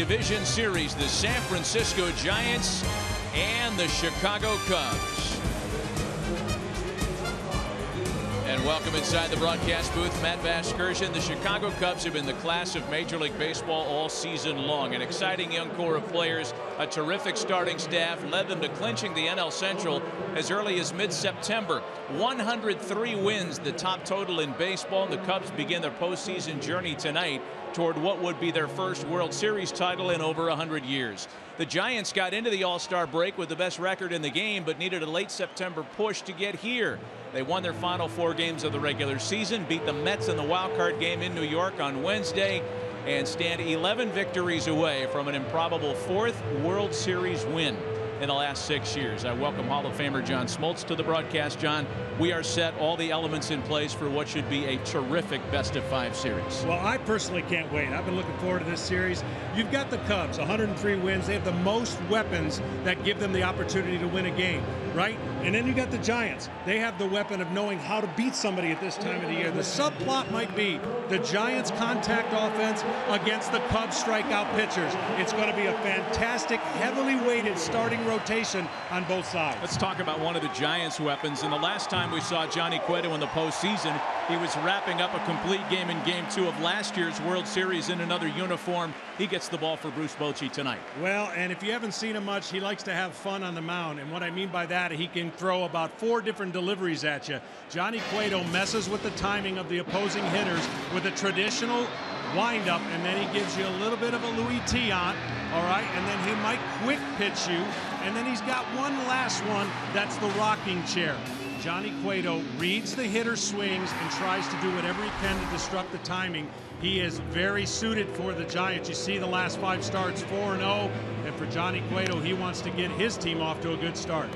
division series, the San Francisco Giants and the Chicago Cubs. And welcome inside the broadcast booth, Matt Vasgersian. The Chicago Cubs have been the class of Major League Baseball all season long. An exciting young core of players, a terrific starting staff, led them to clinching the NL Central as early as mid-September. 103 wins, the top total in baseball. And the Cubs begin their postseason journey tonight toward what would be their first World Series title in over 100 years. The Giants got into the All-Star break with the best record in the game, but needed a late September push to get here. They won their final 4 games of the regular season, beat the Mets in the wild card game in New York on Wednesday, and stand 11 victories away from an improbable 4th World Series win in the last 6 years. I welcome Hall of Famer John Smoltz to the broadcast. John, we are set, all the elements in place for what should be a terrific best-of-5 series. Well, I personally can't wait. I've been looking forward to this series. You've got the Cubs, 103 wins. They have the most weapons that give them the opportunity to win a game, right? And then you got the Giants. They have the weapon of knowing how to beat somebody at this time of the year. The subplot might be the Giants' contact offense against the Cubs' strikeout pitchers. It's going to be a fantastic, heavily weighted starting rotation on both sides. Let's talk about one of the Giants' weapons. And the last time we saw Johnny Cueto in the postseason, he was wrapping up a complete game in Game 2 of last year's World Series in another uniform. He gets the ball for Bruce Bochy tonight. Well, and if you haven't seen him much, he likes to have fun on the mound. And what I mean by that, he can throw about 4 different deliveries at you. Johnny Cueto messes with the timing of the opposing hitters with a traditional windup, and then he gives you a little bit of a Louis Tiant, all right, and then he might quick pitch you, and then he's got one last one, that's the rocking chair. Johnny Cueto reads the hitter's swings and tries to do whatever he can to disrupt the timing. He is very suited for the Giants. You see the last 5 starts, 4-0, and for Johnny Cueto, he wants to get his team off to a good start.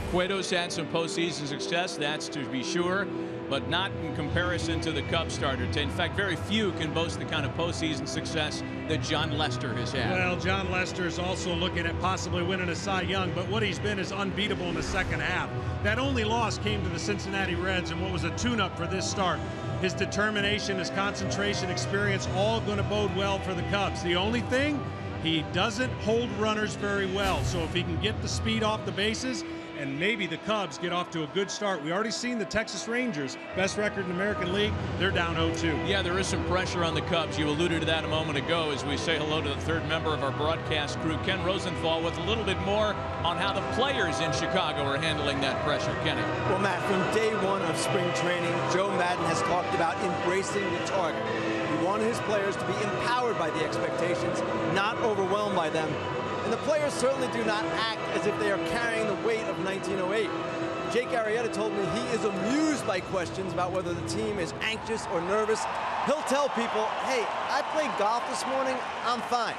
Cueto's had some postseason success, that's to be sure, but not in comparison to the Cubs starter. In fact, very few can boast the kind of postseason success that Jon Lester has had. Well, Jon Lester is also looking at possibly winning a Cy Young, but what he's been is unbeatable in the second half. That only loss came to the Cincinnati Reds in what was a tune-up for this start. His determination, his concentration, experience, all going to bode well for the Cubs. The only thing, he doesn't hold runners very well. So if he can get the speed off the bases, and maybe the Cubs get off to a good start. We already seen the Texas Rangers, best record in the American League. They're down 0-2. Yeah, there is some pressure on the Cubs. You alluded to that a moment ago as we say hello to the 3rd member of our broadcast crew, Ken Rosenthal, with a little bit more on how the players in Chicago are handling that pressure. Kenny. Well, Matt, from day 1 of spring training, Joe Maddon has talked about embracing the target. He wanted his players to be empowered by the expectations, not overwhelmed by them. And the players certainly do not act as if they are carrying the weight of 1908. Jake Arrieta told me he is amused by questions about whether the team is anxious or nervous. He'll tell people, hey, I played golf this morning, I'm fine.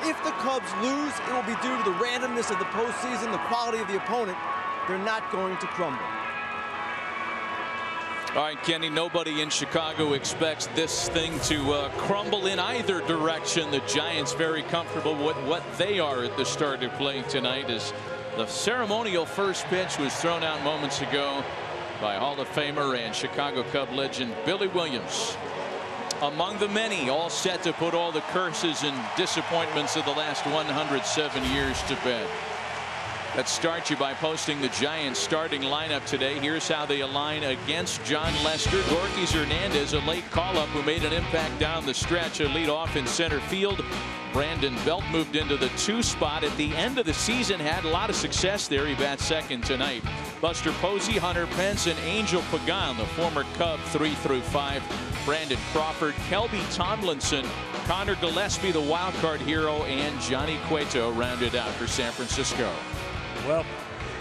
If the Cubs lose, it will be due to the randomness of the postseason, the quality of the opponent. They're not going to crumble. All right, Kenny, nobody in Chicago expects this thing to crumble in either direction. The Giants very comfortable with what they are at the start of play tonight as the ceremonial first pitch was thrown out moments ago by Hall of Famer and Chicago Cub legend Billy Williams. Among the many all set to put all the curses and disappointments of the last 107 years to bed. Let's start you by posting the Giants starting lineup today. Here's how they align against Jon Lester. Gorky Hernandez, a late call-up who made an impact down the stretch. A lead off in center field. Brandon Belt moved into the 2 spot at the end of the season. Had a lot of success there. He bats second tonight. Buster Posey, Hunter Pence, and Angel Pagan, the former Cub, 3 through 5. Brandon Crawford, Kelby Tomlinson, Connor Gillespie, the wild card hero, and Johnny Cueto rounded out for San Francisco. Well,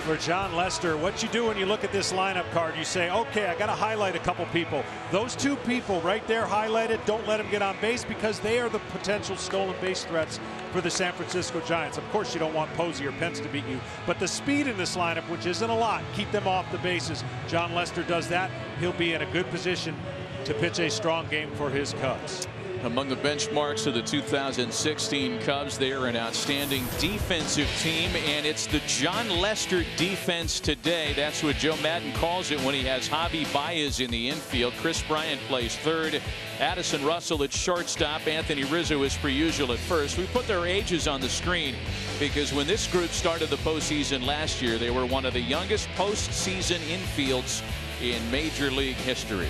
for Jon Lester, what you do when you look at this lineup card, you say, okay, I got to highlight a couple people. Those 2 people right there highlighted, don't let them get on base because they are the potential stolen base threats for the San Francisco Giants. Of course, you don't want Posey or Pence to beat you, but the speed in this lineup, which isn't a lot, keep them off the bases. Jon Lester does that. He'll be in a good position to pitch a strong game for his Cubs. Among the benchmarks of the 2016 Cubs, they are an outstanding defensive team, and it's the Jon Lester defense today. That's what Joe Maddon calls it when he has Javier Baez in the infield. Kris Bryant plays third. Addison Russell at shortstop. Anthony Rizzo is per usual at first. We put their ages on the screen because when this group started the postseason last year, they were one of the youngest postseason infields in Major League history.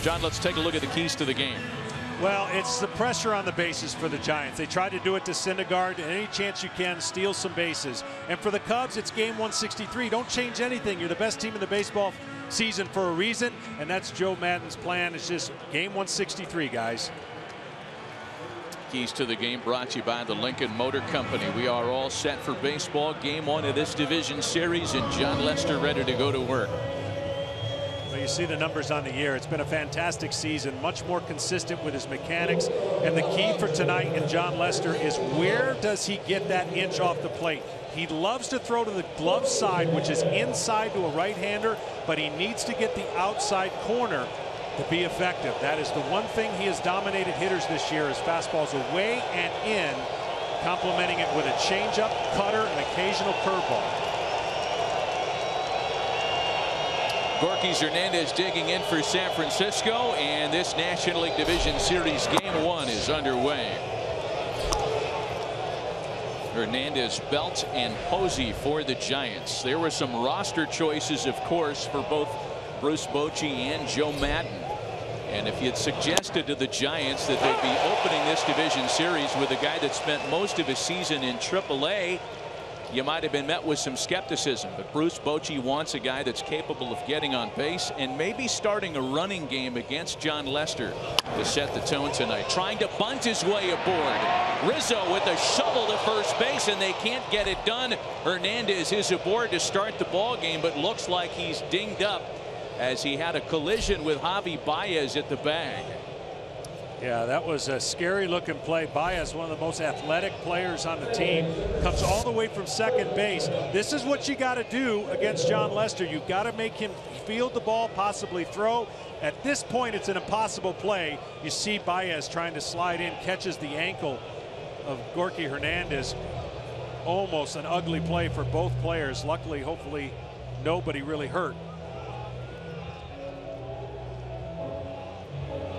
John, let's take a look at the keys to the game. Well, it's the pressure on the bases for the Giants. They try to do it to Syndergaard, and any chance you can, steal some bases. And for the Cubs, it's game 163. Don't change anything. You're the best team in the baseball season for a reason, and that's Joe Maddon's plan. It's just game 163, guys. Keys to the game brought to you by the Lincoln Motor Company. We are all set for baseball. Game 1 of this division series, and Jon Lester ready to go to work. Well, you see the numbers on the year. It's been a fantastic season, much more consistent with his mechanics. And the key for tonight in Jon Lester is where does he get that inch off the plate? He loves to throw to the glove side, which is inside to a right-hander, but he needs to get the outside corner to be effective. That is the one thing he has dominated hitters this year, is fastballs away and in, complementing it with a changeup, cutter, and occasional curveball. Gorkys Hernandez digging in for San Francisco, and this National League Division Series game 1 is underway. Hernandez, Belt, and Posey for the Giants. There were some roster choices, of course, for both Bruce Bochy and Joe Maddon. And if you had suggested to the Giants that they'd be opening this division series with a guy that spent most of his season in AAA, you might have been met with some skepticism. But Bruce Bochy wants a guy that's capable of getting on base and maybe starting a running game against Jon Lester to set the tone tonight. Trying to bunt his way aboard. Rizzo with a shovel to first base, and they can't get it done. Hernandez is aboard to start the ball game, but looks like he's dinged up as he had a collision with Javier Baez at the bag. Yeah, that was a scary looking play. Baez, one of the most athletic players on the team, comes all the way from second base. This is what you got to do against Jon Lester. You've got to make him field the ball, possibly throw. At this point, it's an impossible play. You see Baez trying to slide in, catches the ankle of Gorky Hernandez. Almost an ugly play for both players. Luckily, hopefully, nobody really hurt.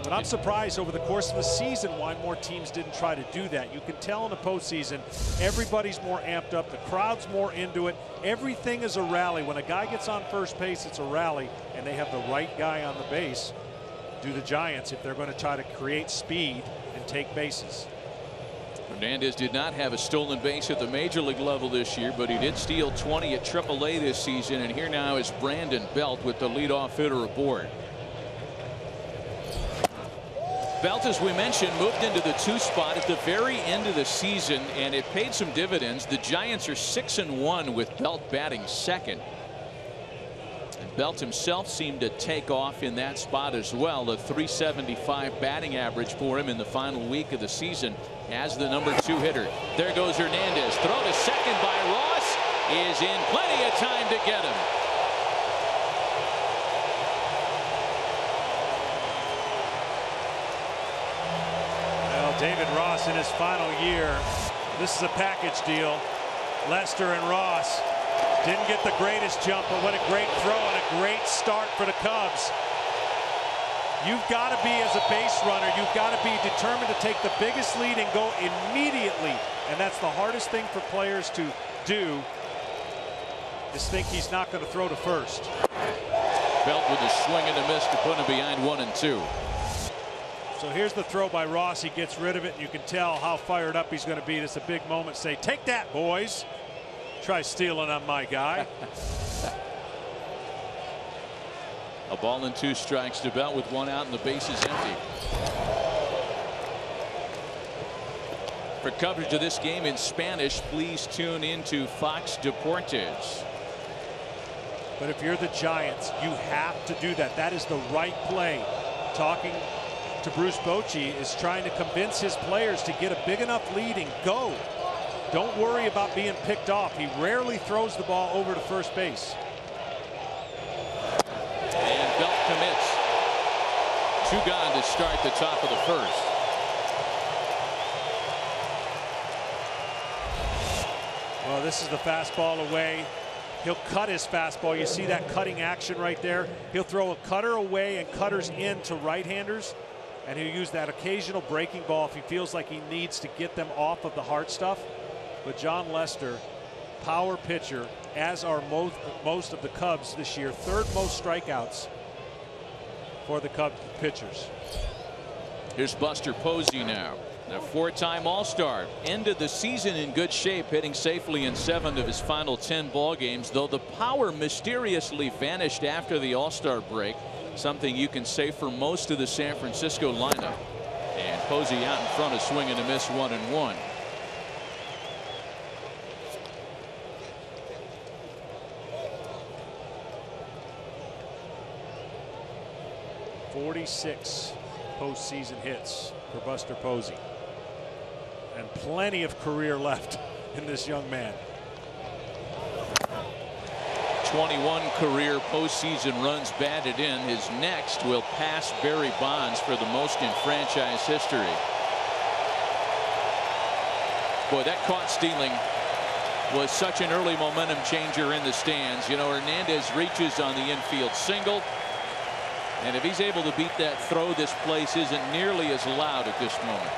But I'm surprised over the course of the season why more teams didn't try to do that. You can tell in the postseason, everybody's more amped up. The crowd's more into it. Everything is a rally. When a guy gets on first base, it's a rally, and they have the right guy on the base. Do the Giants if they're going to try to create speed and take bases. Hernandez did not have a stolen base at the major league level this year, but he did steal 20 at AAA this season. And here now is Brandon Belt with the leadoff hitter aboard. Belt, as we mentioned, moved into the 2 spot at the very end of the season, and it paid some dividends. The Giants are 6-1 with Belt batting second. And Belt himself seemed to take off in that spot as well. A .375 batting average for him in the final week of the season as the number 2 hitter. There goes Hernandez. Throw to second by Ross is in plenty of time to get him. David Ross in his final year. This is a package deal. Lester and Ross didn't get the greatest jump, but what a great throw and a great start for the Cubs. You've got to be, as a base runner, you've got to be determined to take the biggest lead and go immediately. And that's the hardest thing for players to do, is think he's not going to throw to first. Belt with a swing and a miss to put him behind 1 and 2. So here's the throw by Ross. He gets rid of it, and you can tell how fired up he's going to be. It's a big moment. Say, take that, boys. Try stealing on my guy. A ball and 2 strikes to Belt with 1 out and the bases empty. For coverage of this game in Spanish, please tune into Fox Deportes. But if you're the Giants, you have to do that. That is the right play. Talking to Bruce Bochy is trying to convince his players to get a big enough lead and go. Don't worry about being picked off. He rarely throws the ball over to first base. And Belt commits. 2 gone to start the top of the first. Well, this is the fastball away. He'll cut his fastball. You see that cutting action right there. He'll throw a cutter away and cutters in to right-handers, and he'll use that occasional breaking ball if he feels like he needs to get them off of the hard stuff. But Jon Lester, power pitcher, as are most of the Cubs this year. 3rd most strikeouts for the Cubs pitchers. Here's Buster Posey now. A 4-time All-Star, ended the season in good shape, hitting safely in 7 of his final 10 ball games, though the power mysteriously vanished after the All-Star break, something you can say for most of the San Francisco lineup. And Posey out in front, a swing and a miss, 1-1. "46 postseason hits for Buster Posey, and plenty of career left in this young man. 21 career postseason runs batted in. His next will pass Barry Bonds for the most in franchise history. Boy, that caught stealing was such an early momentum changer in the stands. You know, Hernandez reaches on the infield single, and if he's able to beat that throw, this place isn't nearly as loud at this moment.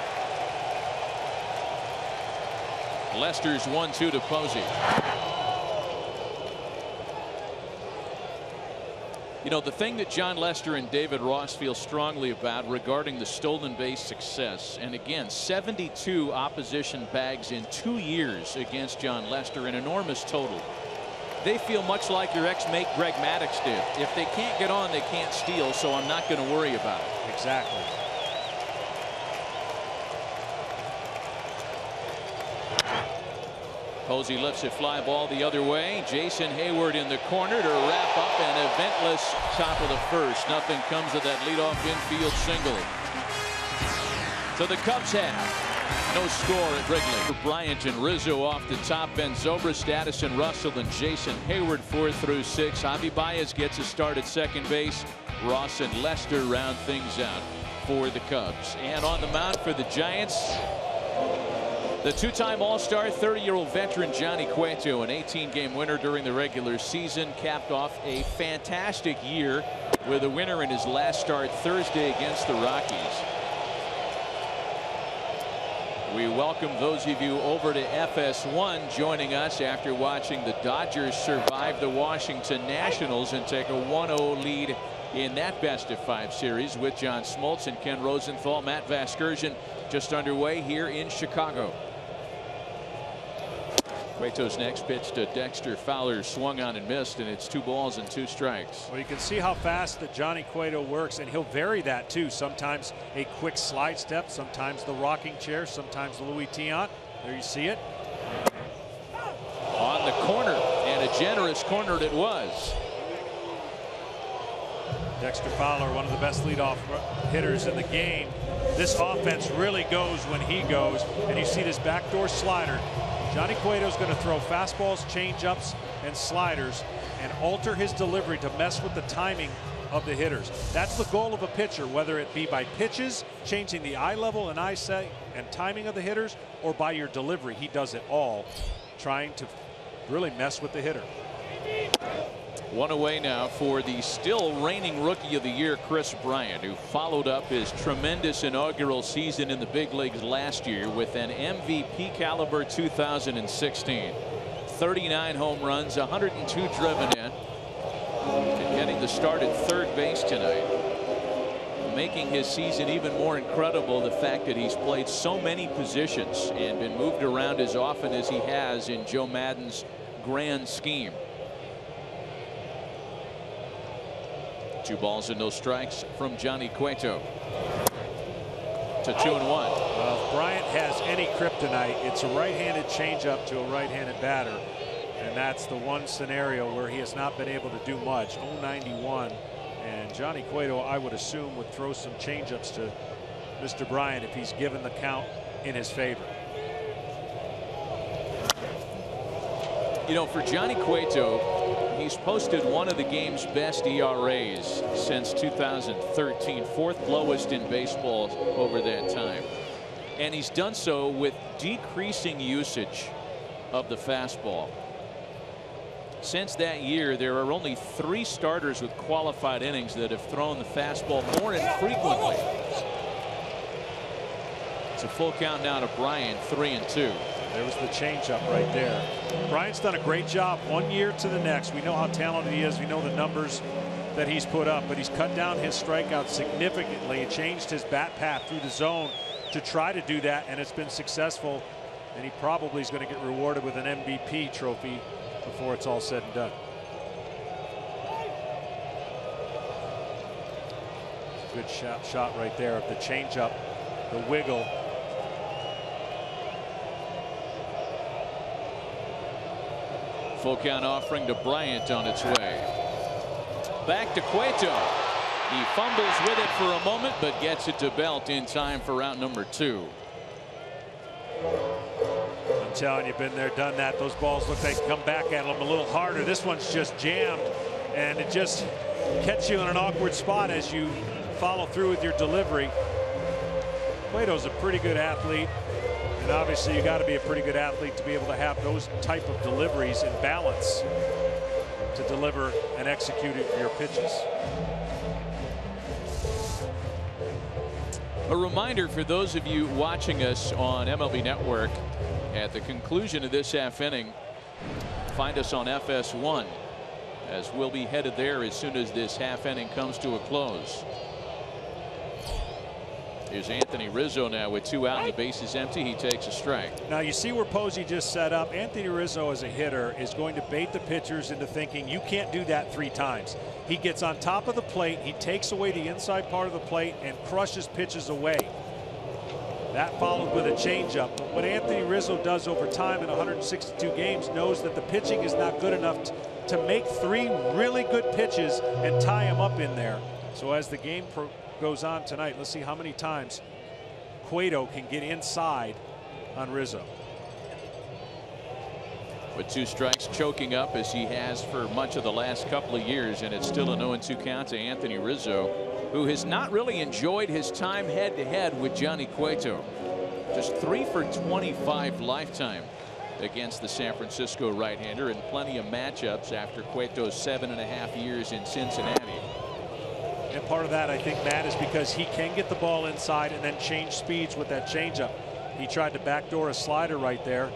Lester's 1-2 to Posey. You know, the thing that Jon Lester and David Ross feel strongly about regarding the stolen base success, and again, 72 opposition bags in 2 years against Jon Lester, an enormous total. They feel much like your ex-mate Greg Maddux did. If they can't get on, they can't steal, so I'm not going to worry about it. Exactly. Posey lifts a fly ball the other way. Jason Heyward in the corner to wrap up an eventless top of the first. Nothing comes of that leadoff infield single. So the Cubs have no score at Wrigley. Bryant and Rizzo off the top. Ben Zobrist, Addison, Russell, and Jason Heyward 4 through 6. Javier Baez gets a start at second base. Ross and Lester round things out for the Cubs. And on the mound for the Giants, the 2-time All-Star, 30-year-old veteran Johnny Cueto, an 18-game winner during the regular season, capped off a fantastic year with a winner in his last start Thursday against the Rockies. We welcome those of you over to FS1 joining us after watching the Dodgers survive the Washington Nationals and take a 1-0 lead in that best-of-5 series with John Smoltz and Ken Rosenthal. Matt Vasgersian just underway here in Chicago. Cueto's next pitch to Dexter. Fowler swung on and missed, and it's 2 balls and 2 strikes. Well, you can see how fast that Johnny Cueto works, and he'll vary that too. Sometimes a quick slide step, sometimes the rocking chair, sometimes the Louis Tiant. There you see it. On the corner, and a generous corner it was. Dexter Fowler, one of the best leadoff hitters in the game. This offense really goes when he goes, and you see this backdoor slider. Johnny Cueto's going to throw fastballs, changeups, and sliders and alter his delivery to mess with the timing of the hitters. That's the goal of a pitcher, whether it be by pitches, changing the eye level and eye sight and timing of the hitters, or by your delivery. He does it all, trying to really mess with the hitter. 1 away now for the still reigning Rookie of the Year, Kris Bryant, who followed up his tremendous inaugural season in the big leagues last year with an MVP caliber 2016. 39 home runs, 102 driven in, and getting the start at third base tonight. Making his season even more incredible, the fact that he's played so many positions and been moved around as often as he has in Joe Maddon's grand scheme. 2 balls and no strikes from Johnny Cueto. To 2-1. Well, if Bryant has any kryptonite, it's a right-handed changeup to a right-handed batter, and that's the one scenario where he has not been able to do much. 0-91, and Johnny Cueto, I would assume, would throw some changeups to Mr. Bryant if he's given the count in his favor. You know, for Johnny Cueto, he's posted one of the game's best ERAs since 2013, fourth lowest in baseball over that time. And he's done so with decreasing usage of the fastball. Since that year, there are only 3 starters with qualified innings that have thrown the fastball more infrequently. It's a full count now to Bryant, 3-2. There was the changeup right there. Bryant's done a great job 1 year to the next. We know how talented he is. We know the numbers that he's put up, but he's cut down his strikeouts significantly and changed his bat path through the zone to try to do that, and it's been successful. And he probably is going to get rewarded with an MVP trophy before it's all said and done. Good shot right there of the changeup, the wiggle. Full count offering to Bryant on its way. Back to Cueto. He fumbles with it for a moment, but gets it to Belt in time for out number 2. I'm telling you, been there, done that. Those balls look like they come back at him a little harder. This one's just jammed, and it just catches you in an awkward spot as you follow through with your delivery. Cueto's a pretty good athlete, and obviously you got to be a pretty good athlete to be able to have those type of deliveries in balance to deliver and execute your pitches. A reminder for those of you watching us on MLB Network, at the conclusion of this half inning, find us on FS1, as we'll be headed there as soon as this half inning comes to a close. Here's Anthony Rizzo now with 2 out and the base is empty. He takes a strike. Now you see where Posey just set up. Anthony Rizzo as a hitter is going to bait the pitchers into thinking you can't do that 3 times. He gets on top of the plate, he takes away the inside part of the plate and crushes pitches away. That followed with a changeup. But what Anthony Rizzo does over time in 162 games knows that the pitching is not good enough to make 3 really good pitches and tie him up in there. So as the game goes on tonight, let's see how many times Cueto can get inside on Rizzo. With 2 strikes, choking up as he has for much of the last couple of years, and it's still a 0-2 count to Anthony Rizzo, who has not really enjoyed his time head-to-head with Johnny Cueto. Just 3 for 25 lifetime against the San Francisco right-hander, and plenty of matchups after Cueto's 7.5 years in Cincinnati. And part of that, I think, Matt, is because he can get the ball inside and then change speeds with that changeup. He tried to backdoor a slider right there.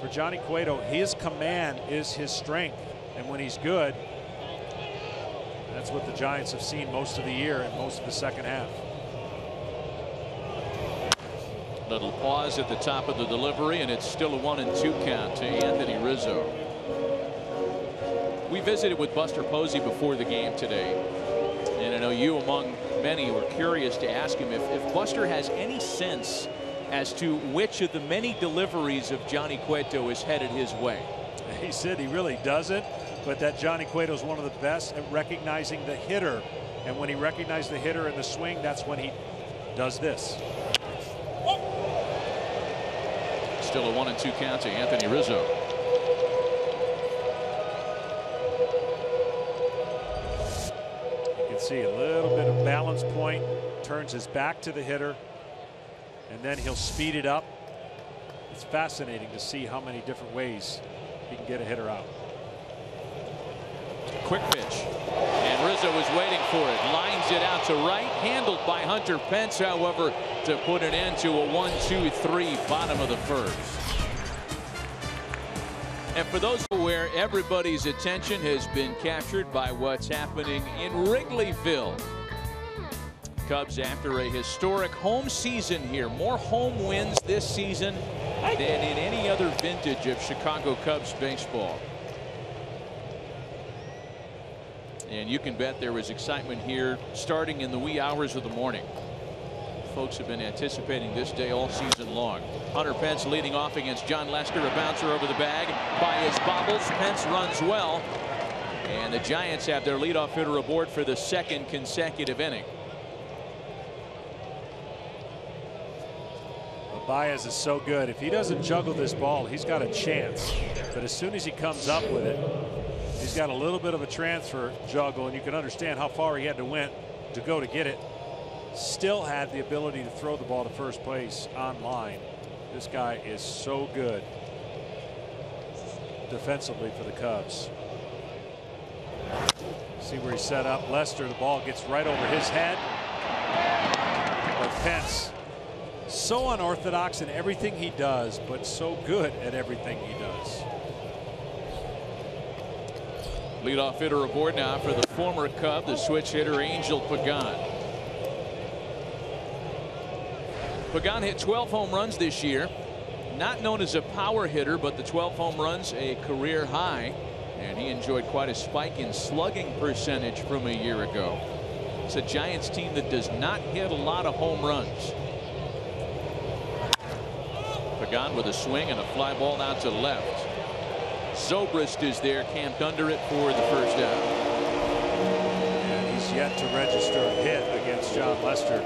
For Johnny Cueto, his command is his strength, and when he's good, that's what the Giants have seen most of the year and most of the second half. Little pause at the top of the delivery, and it's still a 1-2 count to Anthony Rizzo. We visited with Buster Posey before the game today, and I know you, among many, were curious to ask him if Buster has any sense as to which of the many deliveries of Johnny Cueto is headed his way. He said he really doesn't, but that Johnny Cueto is one of the best at recognizing the hitter, and when he recognizes the hitter in the swing, that's when he does this. Still a 1-2 count to Anthony Rizzo. You can see a little bit of balance point, turns his back to the hitter, and then he'll speed it up. It's fascinating to see how many different ways he can get a hitter out. Quick pitch, and Rizzo is waiting for it, lines it out to right, handled by Hunter Pence, however, to put an end to a 1-2-3 bottom of the first. And for those where everybody's attention has been captured by what's happening in Wrigleyville, Cubs after a historic home season here, more home wins this season than in any other vintage of Chicago Cubs baseball. And you can bet there was excitement here starting in the wee hours of the morning. Folks have been anticipating this day all season long. Hunter Pence leading off against John Lester, a bouncer over the bag. Baez bobbles, Pence runs well, and the Giants have their leadoff hitter aboard for the 2nd consecutive inning. Baez is so good. If he doesn't juggle this ball, he's got a chance. But as soon as he comes up with it, he's got a little bit of a transfer juggle, and you can understand how far he had to go to get it. Still had the ability to throw the ball to first base on line. This guy is so good defensively for the Cubs. See where he's set up. Lester, the ball gets right over his head. But Pence, so unorthodox in everything he does, but so good at everything he does. Leadoff hitter aboard now for the former Cub, the switch hitter Angel Pagan. Pagan hit 12 home runs this year. Not known as a power hitter, but the 12 home runs a career high, and he enjoyed quite a spike in slugging percentage from a year ago. It's a Giants team that does not hit a lot of home runs. Pagan with a swing and a fly ball out to left. Zobrist is there, camped under it for the first out. And he's yet to register a hit against John Lester.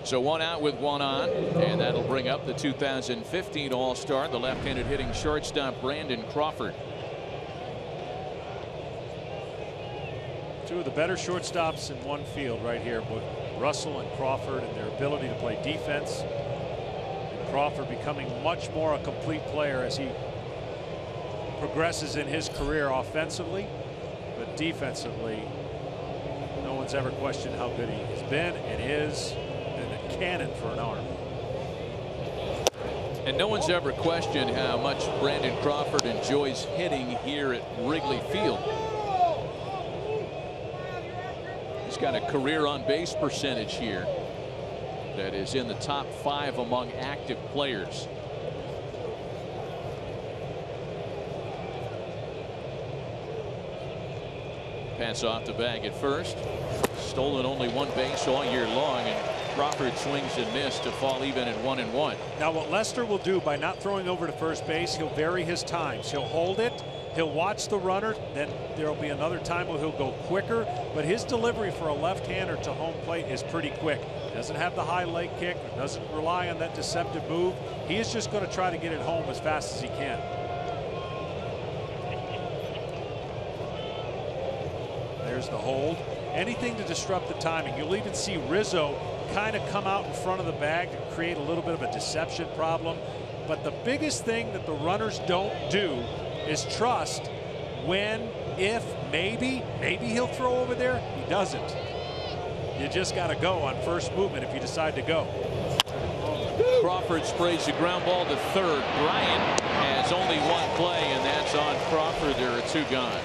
So one out with one on, and that'll bring up the 2015 All-Star, the left-handed hitting shortstop Brandon Crawford. Two of the better shortstops in one field right here, both Russell and Crawford, and their ability to play defense. And Crawford becoming much more a complete player as he progresses in his career offensively, but defensively, no one's ever questioned how good he has been and is. And a cannon for an arm. And no one's ever questioned how much Brandon Crawford enjoys hitting here at Wrigley Field. He's got a career on base percentage here that is in the top 5 among active players. Pass off the bag at first. Stolen only one base all year long, and Crawford swings and missed to fall even at 1-1. Now what Lester will do by not throwing over to first base, he'll vary his times. He'll hold it, he'll watch the runner, then there'll be another time where he'll go quicker, but his delivery for a left-hander to home plate is pretty quick. Doesn't have the high leg kick, doesn't rely on that deceptive move. He is just going to try to get it home as fast as he can. There's the hold. Anything to disrupt the timing. You'll even see Rizzo kind of come out in front of the bag to create a little bit of a deception problem. But the biggest thing that the runners don't do is trust when, if, maybe he'll throw over there. He doesn't. You just got to go on first movement if you decide to go. Crawford sprays the ground ball to third. Bryant has only one play, and that's on Crawford. There are 2 gone.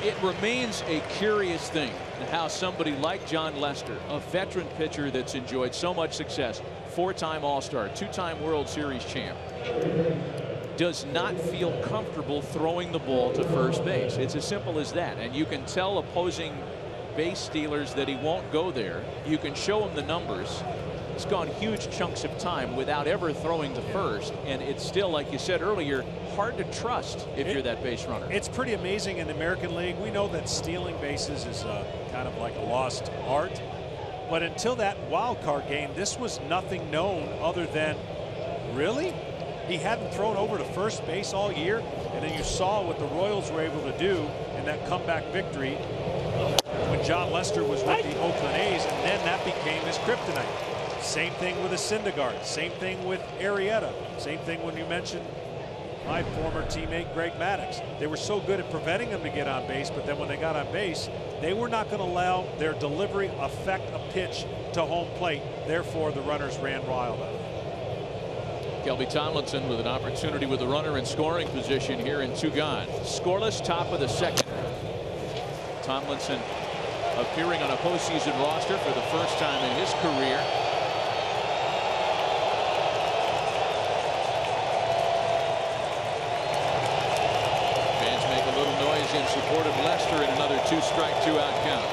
It remains a curious thing how somebody like John Lester, a veteran pitcher that's enjoyed so much success, 4-time All-Star, 2-time World Series champ, does not feel comfortable throwing the ball to first base. It's as simple as that. And you can tell opposing base stealers that he won't go there. You can show him the numbers. It's gone huge chunks of time without ever throwing to first, and it's still, like you said earlier, hard to trust if you're that base runner. It's pretty amazing in the American League. We know that stealing bases is kind of like a lost art, but until that wild card game, this was nothing known other than, really? He hadn't thrown over to first base all year, and then you saw what the Royals were able to do in that comeback victory when John Lester was with the Oakland A's, and then that became his kryptonite. Same thing with a Syndergaard, same thing with Arrieta, same thing when you mentioned my former teammate Greg Maddux. They were so good at preventing him to get on base, but then when they got on base, they were not going to allow their delivery affect a pitch to home plate. Therefore, the runners ran wild out of it. Kelby Tomlinson with an opportunity with the runner in scoring position here in 2 gone. Scoreless, top of the 2nd. Tomlinson appearing on a postseason roster for the first time in his career. In support of Lester in another 2-strike, 2-out count.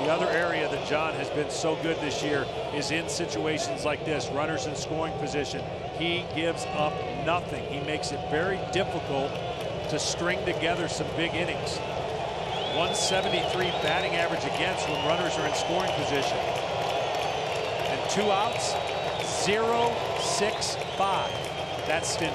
The other area that John has been so good this year is in situations like this, runners in scoring position. He gives up nothing. He makes it very difficult to string together some big innings. 173 batting average against when runners are in scoring position. And 2 outs, 0-6-5. That's stingy.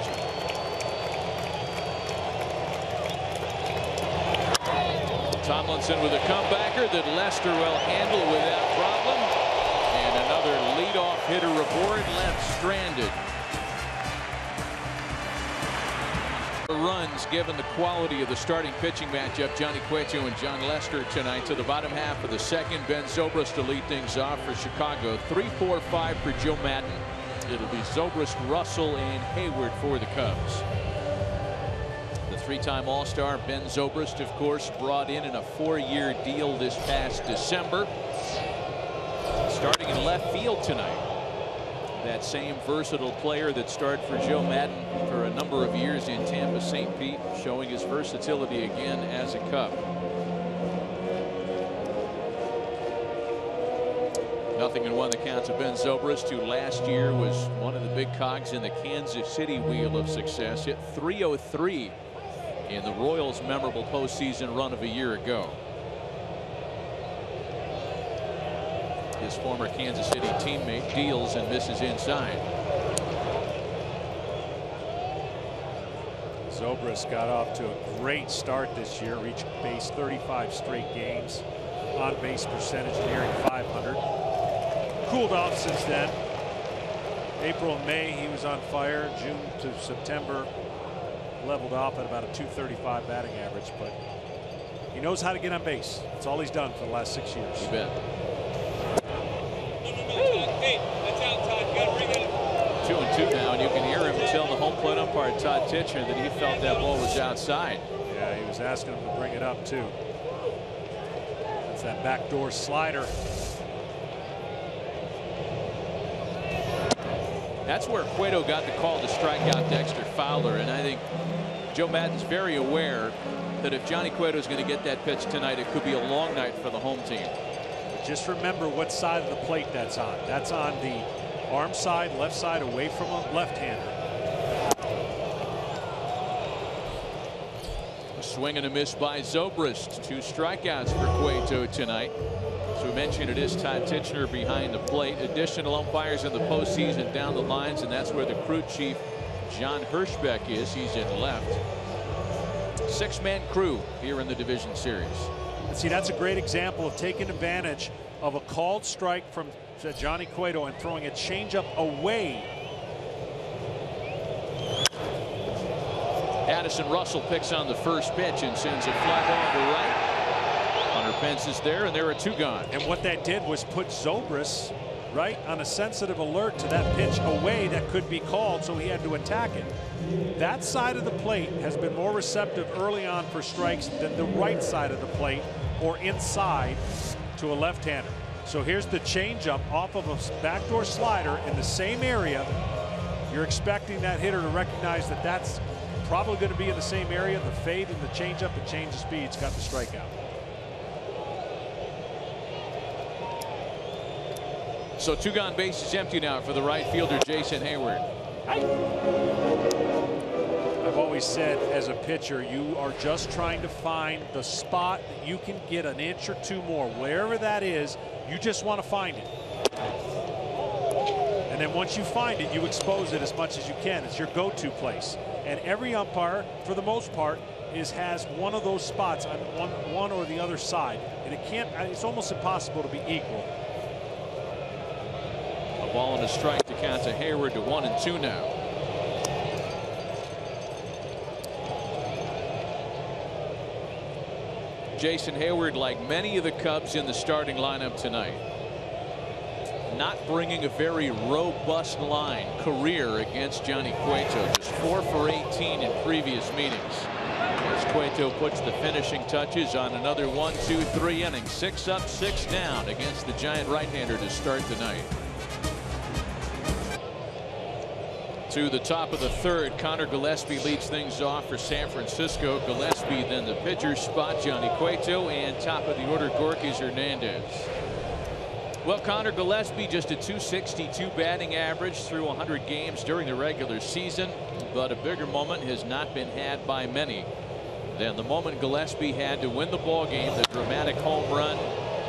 Tomlinson with a comebacker that Lester will handle without problem. And another leadoff hitter aboard, left stranded. Runs given the quality of the starting pitching matchup, Johnny Cueto and John Lester tonight. To the bottom half of the second, Ben Zobrist to lead things off for Chicago. 3-4-5 for Joe Maddon. It'll be Zobrist, Russell, and Heyward for the Cubs. The 3-time All-Star Ben Zobrist, of course, brought in a 4-year deal this past December. Starting in left field tonight. That same versatile player that starred for Joe Maddon for a number of years in Tampa St. Pete, showing his versatility again as a Cub. Nothing in 1 the count to Ben Zobrist, who last year was one of the big cogs in the Kansas City wheel of success. Hit .303 in the Royals' memorable postseason run of a year ago. His former Kansas City teammate deals and misses inside. Zobrist got off to a great start this year, reached base 35 straight games, on base percentage nearing .500. Cooled off since then. April and May he was on fire. June to September leveled off at about a .235 batting average, but he knows how to get on base. That's all he's done for the last 6 years. You bet. Hey, that's out, Todd. You got to bring that up. 2-2 now, and you can hear him tell the home plate umpire Todd Titchener that he felt that ball was outside. Yeah, he was asking him to bring it up too. That's that backdoor slider. That's where Cueto got the call to strike out Dexter Fowler, and I think Joe Maddon's very aware that if Johnny Cueto is going to get that pitch tonight, it could be a long night for the home team. Just remember what side of the plate that's on. That's on the arm side, left side, away from a left-hander. A swing and a miss by Zobrist. 2 strikeouts for Cueto tonight. As we mentioned, it is Todd Titchener behind the plate. Additional umpires in the postseason down the lines, and that's where the crew chief John Hirschbeck is. He's in left. 6-man crew here in the division series. And see, that's a great example of taking advantage of a called strike from Johnny Cueto and throwing a changeup away. Addison Russell picks on the first pitch and sends a fly ball to right. Hunter Pence is there, and there are 2 gone. And what that did was put Zobrist right on a sensitive alert to that pitch away that could be called, so he had to attack it. That side of the plate has been more receptive early on for strikes than the right side of the plate or inside to a left-hander. So here's the changeup off of a backdoor slider in the same area. You're expecting that hitter to recognize that that's probably going to be in the same area. The fade and the changeup and change of speed's got the strikeout. So 2 gone, bases empty now for the right fielder Jason Heyward. I've always said, as a pitcher, you are just trying to find the spot that you can get an inch or 2 more. Wherever that is, you just want to find it. And then once you find it, you expose it as much as you can. It's your go-to place. And every umpire, for the most part, has one of those spots on one or the other side. And it's almost impossible to be equal. A ball and a strike to count to Heyward to 1-2 now. Jason Heyward, like many of the Cubs in the starting lineup tonight, not bringing a very robust line career against Johnny Cueto. Just 4 for 18 in previous meetings. As Cueto puts the finishing touches on another 1-2-3 inning. 6 up, 6 down against the Giant right-hander to start the night. To the top of the 3rd, Connor Gillespie leads things off for San Francisco. Gillespie then the pitcher's spot, Johnny Cueto, and top of the order, Gorkys Hernandez. Well, Connor, Gillespie just a .262 batting average through 100 games during the regular season, but a bigger moment has not been had by many than the moment Gillespie had to win the ball game, the dramatic home run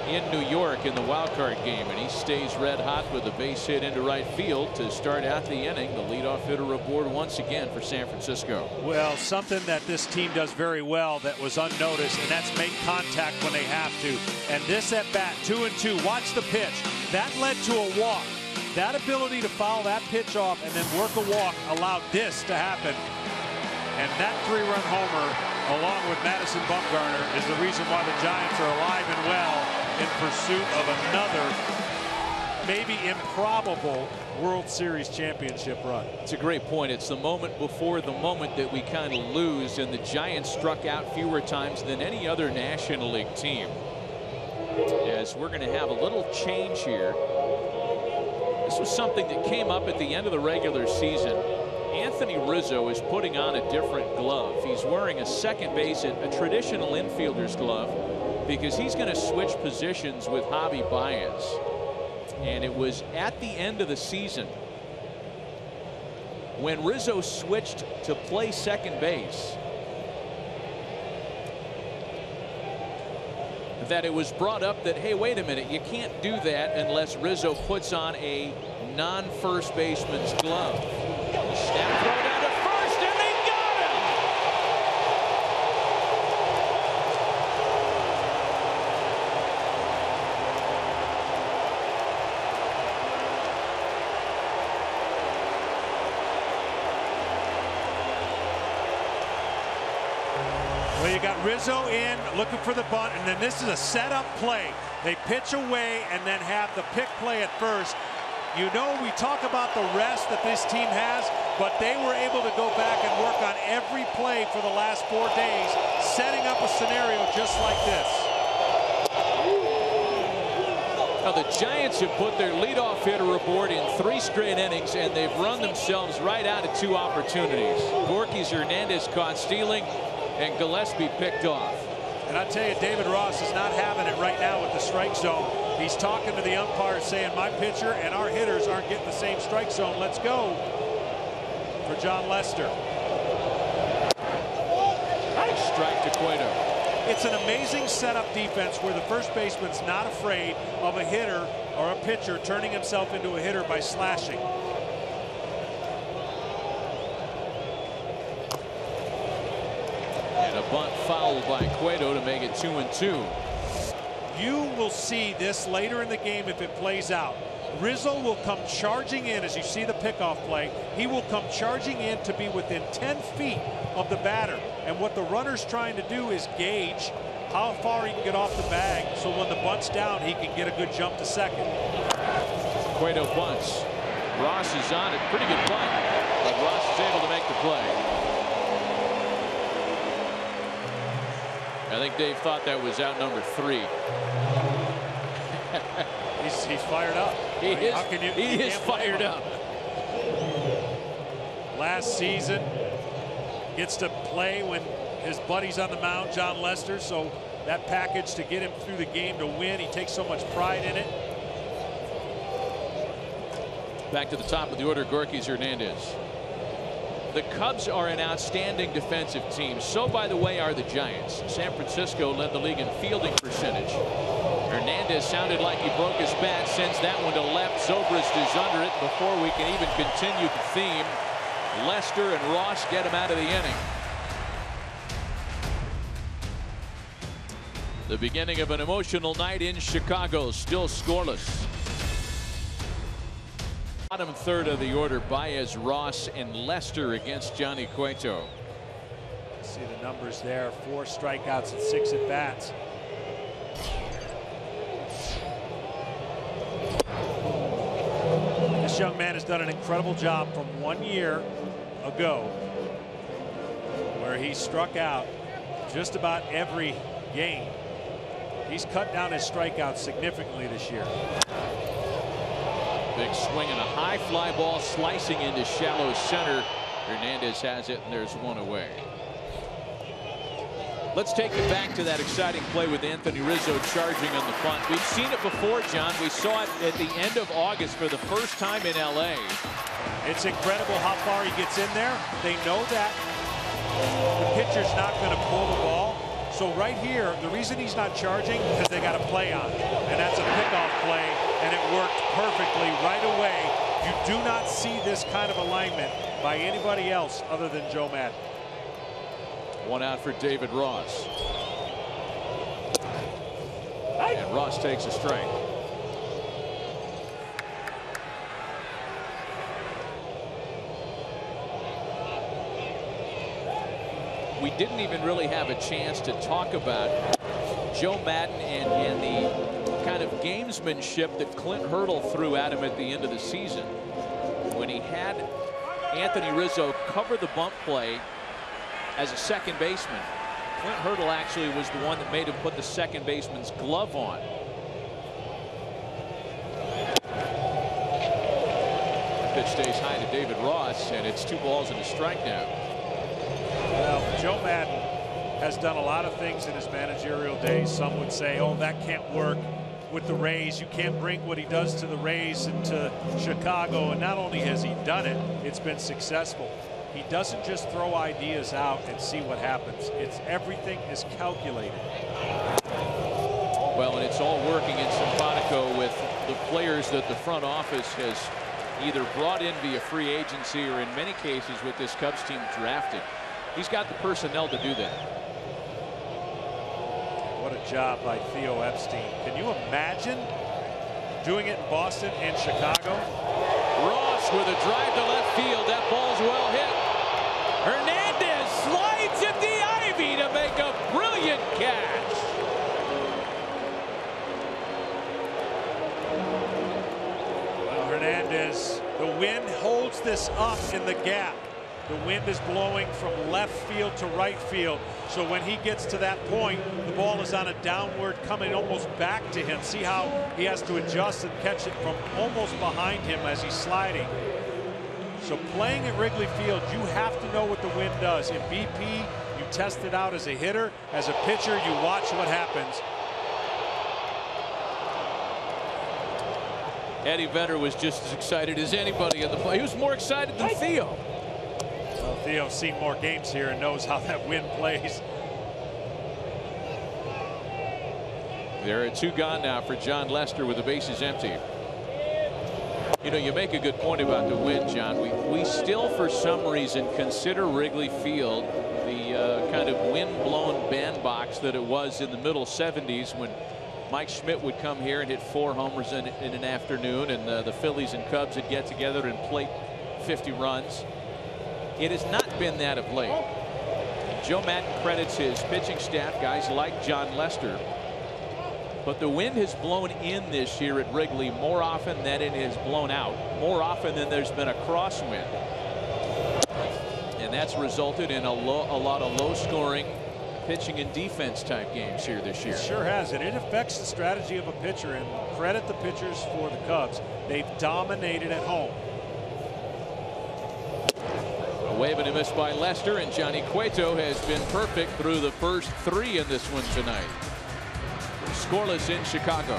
in New York in the wild card game, and he stays red hot with a base hit into right field to start out the inning. The leadoff hitter aboard once again for San Francisco. Well, something that this team does very well that was unnoticed, and that's make contact when they have to. And this at bat, 2-2. Watch the pitch. That led to a walk. That ability to foul that pitch off and then work a walk allowed this to happen. And that 3-run homer, along with Madison Bumgarner, is the reason why the Giants are alive and well in pursuit of another, maybe improbable, World Series championship run. It's a great point. It's the moment before the moment that we kind of lose, and the Giants struck out fewer times than any other National League team. As we're going to have a little change here. This was something that came up at the end of the regular season. Anthony Rizzo is putting on a different glove. He's wearing a second base, a traditional infielder's glove, because he's going to switch positions with Javier Baez. And it was at the end of the season when Rizzo switched to play second base that it was brought up that, hey, wait a minute, you can't do that unless Rizzo puts on a non-first baseman's glove. Snap throw down to first, and they got him! Well, you got Rizzo in looking for the bunt, and then this is a setup play. They pitch away and then have the pick play at first. You know, we talk about the rest that this team has, but they were able to go back and work on every play for the last 4 days, setting up a scenario just like this. Now, the Giants have put their leadoff hitter aboard in 3 straight innings, and they've run themselves right out of 2 opportunities. Gorky's Hernandez caught stealing, and Gillespie picked off. And I tell you, David Ross is not having it right now with the strike zone. He's talking to the umpire saying, my pitcher and our hitters aren't getting the same strike zone. Let's go for John Lester. Strike to Cueto. It's an amazing setup defense where the first baseman's not afraid of a hitter or a pitcher turning himself into a hitter by slashing. And a bunt foul by Cueto to make it 2-2. You will see this later in the game if it plays out. Rizzo will come charging in as you see the pickoff play. He will come charging in to be within 10 feet of the batter. And what the runner's trying to do is gauge how far he can get off the bag, so when the bunt's down, he can get a good jump to second. Cueto bunts. Ross is on it. Pretty good bunt, but Ross is able to make the play. I think Dave thought that was out number 3. He's fired up. He is fired up. Last season, gets to play when his buddy's on the mound, John Lester, so that package to get him through the game to win, he takes so much pride in it. Back to the top of the order, Gorky's Hernandez. The Cubs are an outstanding defensive team. So, by the way, are the Giants. San Francisco led the league in fielding percentage. Hernandez sounded like he broke his bat, sends that one to left. Zobrist is under it. Before we can even continue the theme, Lester and Ross get him out of the inning. The beginning of an emotional night in Chicago, still scoreless. Bottom third of the order, Baez, Ross, and Lester against Johnny Cueto. See the numbers there, 4 strikeouts and 6 at bats. This young man has done an incredible job from 1 year ago, where he struck out just about every game. He's cut down his strikeouts significantly this year. Big swing and a high fly ball slicing into shallow center. Hernandez has it, and there's one away. Let's take it back to that exciting play with Anthony Rizzo charging on the punt. We've seen it before, John. We saw it at the end of August for the first time in L.A. It's incredible how far he gets in there. They know that the pitcher's not going to pull the ball. So right here, the reason he's not charging is because they got a play on it. And that's a pickoff play, and it worked perfectly right away. You do not see this kind of alignment by anybody else other than Joe Maddon. One out for David Ross. And Ross takes a strike. We didn't even really have a chance to talk about Joe Maddon and the kind of gamesmanship that Clint Hurdle threw at him at the end of the season when he had Anthony Rizzo cover the bump play as a second baseman. Clint Hurdle actually was the one that made him put the second baseman's glove on. The pitch stays high to David Ross, and it's 2 balls and a strike now. Well, Joe Maddon has done a lot of things in his managerial days. Some would say, oh, that can't work with the Rays. You can't bring what he does to the Rays into Chicago. And not only has he done it, it's been successful. He doesn't just throw ideas out and see what happens. It's everything is calculated. Well, and it's all working in simpatico with the players that the front office has either brought in via free agency or in many cases with this Cubs team drafted. He's got the personnel to do that. What a job by Theo Epstein. Can you imagine doing it in Boston and Chicago? Ross with a drive to left field. That ball's well hit. Hernandez slides at the ivy to make a brilliant catch. Well, Hernandez, the wind holds this up in the gap. The wind is blowing from left field to right field. So when he gets to that point, the ball is on a downward coming almost back to him. See how he has to adjust and catch it from almost behind him as he's sliding. So playing at Wrigley Field, you have to know what the wind does. In BP, you test it out as a hitter. As a pitcher, you watch what happens. Eddie Vedder was just as excited as anybody at the play. He was more excited than Theo. Well, Theo's seen more games here and knows how that wind plays. There are 2 gone now for John Lester with the bases empty. You know, you make a good point about the wind, John. We still, for some reason, consider Wrigley Field the kind of wind-blown bandbox that it was in the middle 70s when Mike Schmidt would come here and hit 4 homers in an afternoon, and the Phillies and Cubs would get together and plate 50 runs. It has not been that of late. Joe Maddon credits his pitching staff, guys like John Lester. But the wind has blown in this year at Wrigley more often than it has blown out, more often than there's been a crosswind. And that's resulted in a lot of low-scoring pitching and defense type games here this year. It sure has, and it affects the strategy of a pitcher. And credit the pitchers for the Cubs. They've dominated at home. A wave and a miss by Lester, and Johnny Cueto has been perfect through the first 3 in this one tonight. Scoreless in Chicago.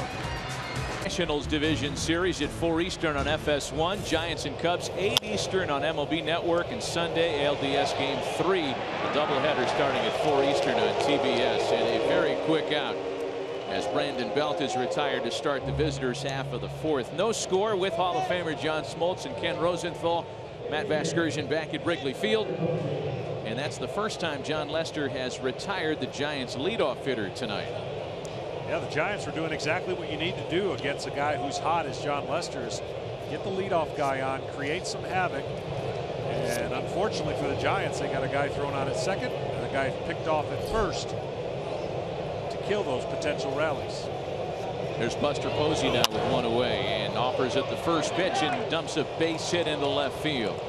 Nationals Division Series at 4 Eastern on FS1. Giants and Cubs 8 Eastern on MLB Network, and Sunday ALDS Game 3. The doubleheader starting at 4 Eastern on TBS. And a very quick out as Brandon Belt is retired to start the visitors' half of the 4th. No score with Hall of Famer John Smoltz and Ken Rosenthal. Matt Vasgersian back at Wrigley Field. And that's the first time John Lester has retired the Giants' leadoff hitter tonight. Yeah, the Giants were doing exactly what you need to do against a guy who's hot as John Lester is. Get the leadoff guy on, create some havoc. And unfortunately for the Giants, they got a guy thrown out at second and a guy picked off at first to kill those potential rallies. There's Buster Posey now with 1 away and offers at the first pitch and dumps a base hit into left field.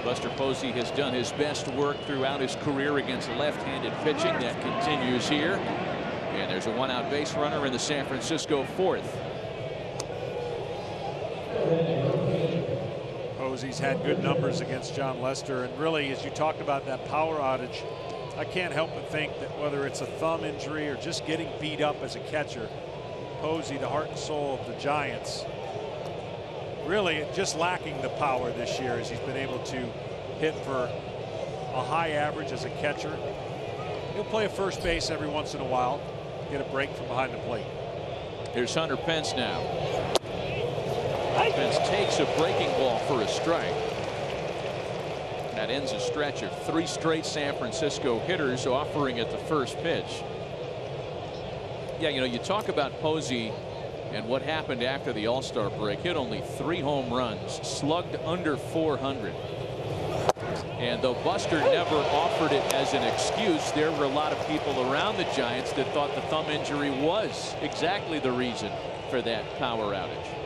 Buster Posey has done his best work throughout his career against left-handed pitching. That continues here. And there's a 1-out base runner in the San Francisco 4th. Posey's had good numbers against John Lester, and really, as you talked about that power outage I can't help but think that whether it's a thumb injury or just getting beat up as a catcher, Posey, the heart and soul of the Giants, really just lacking the power this year as he's been able to hit for a high average as a catcher. He'll play a first base every once in a while, get a break from behind the plate. Here's Hunter Pence now. Pence takes a breaking ball for a strike. That ends a stretch of 3 straight San Francisco hitters offering at the first pitch. Yeah, you know, you talk about Posey and what happened after the All-Star break. Hit only 3 home runs, slugged under 400. And though Buster never offered it as an excuse, there were a lot of people around the Giants that thought the thumb injury was exactly the reason for that power outage.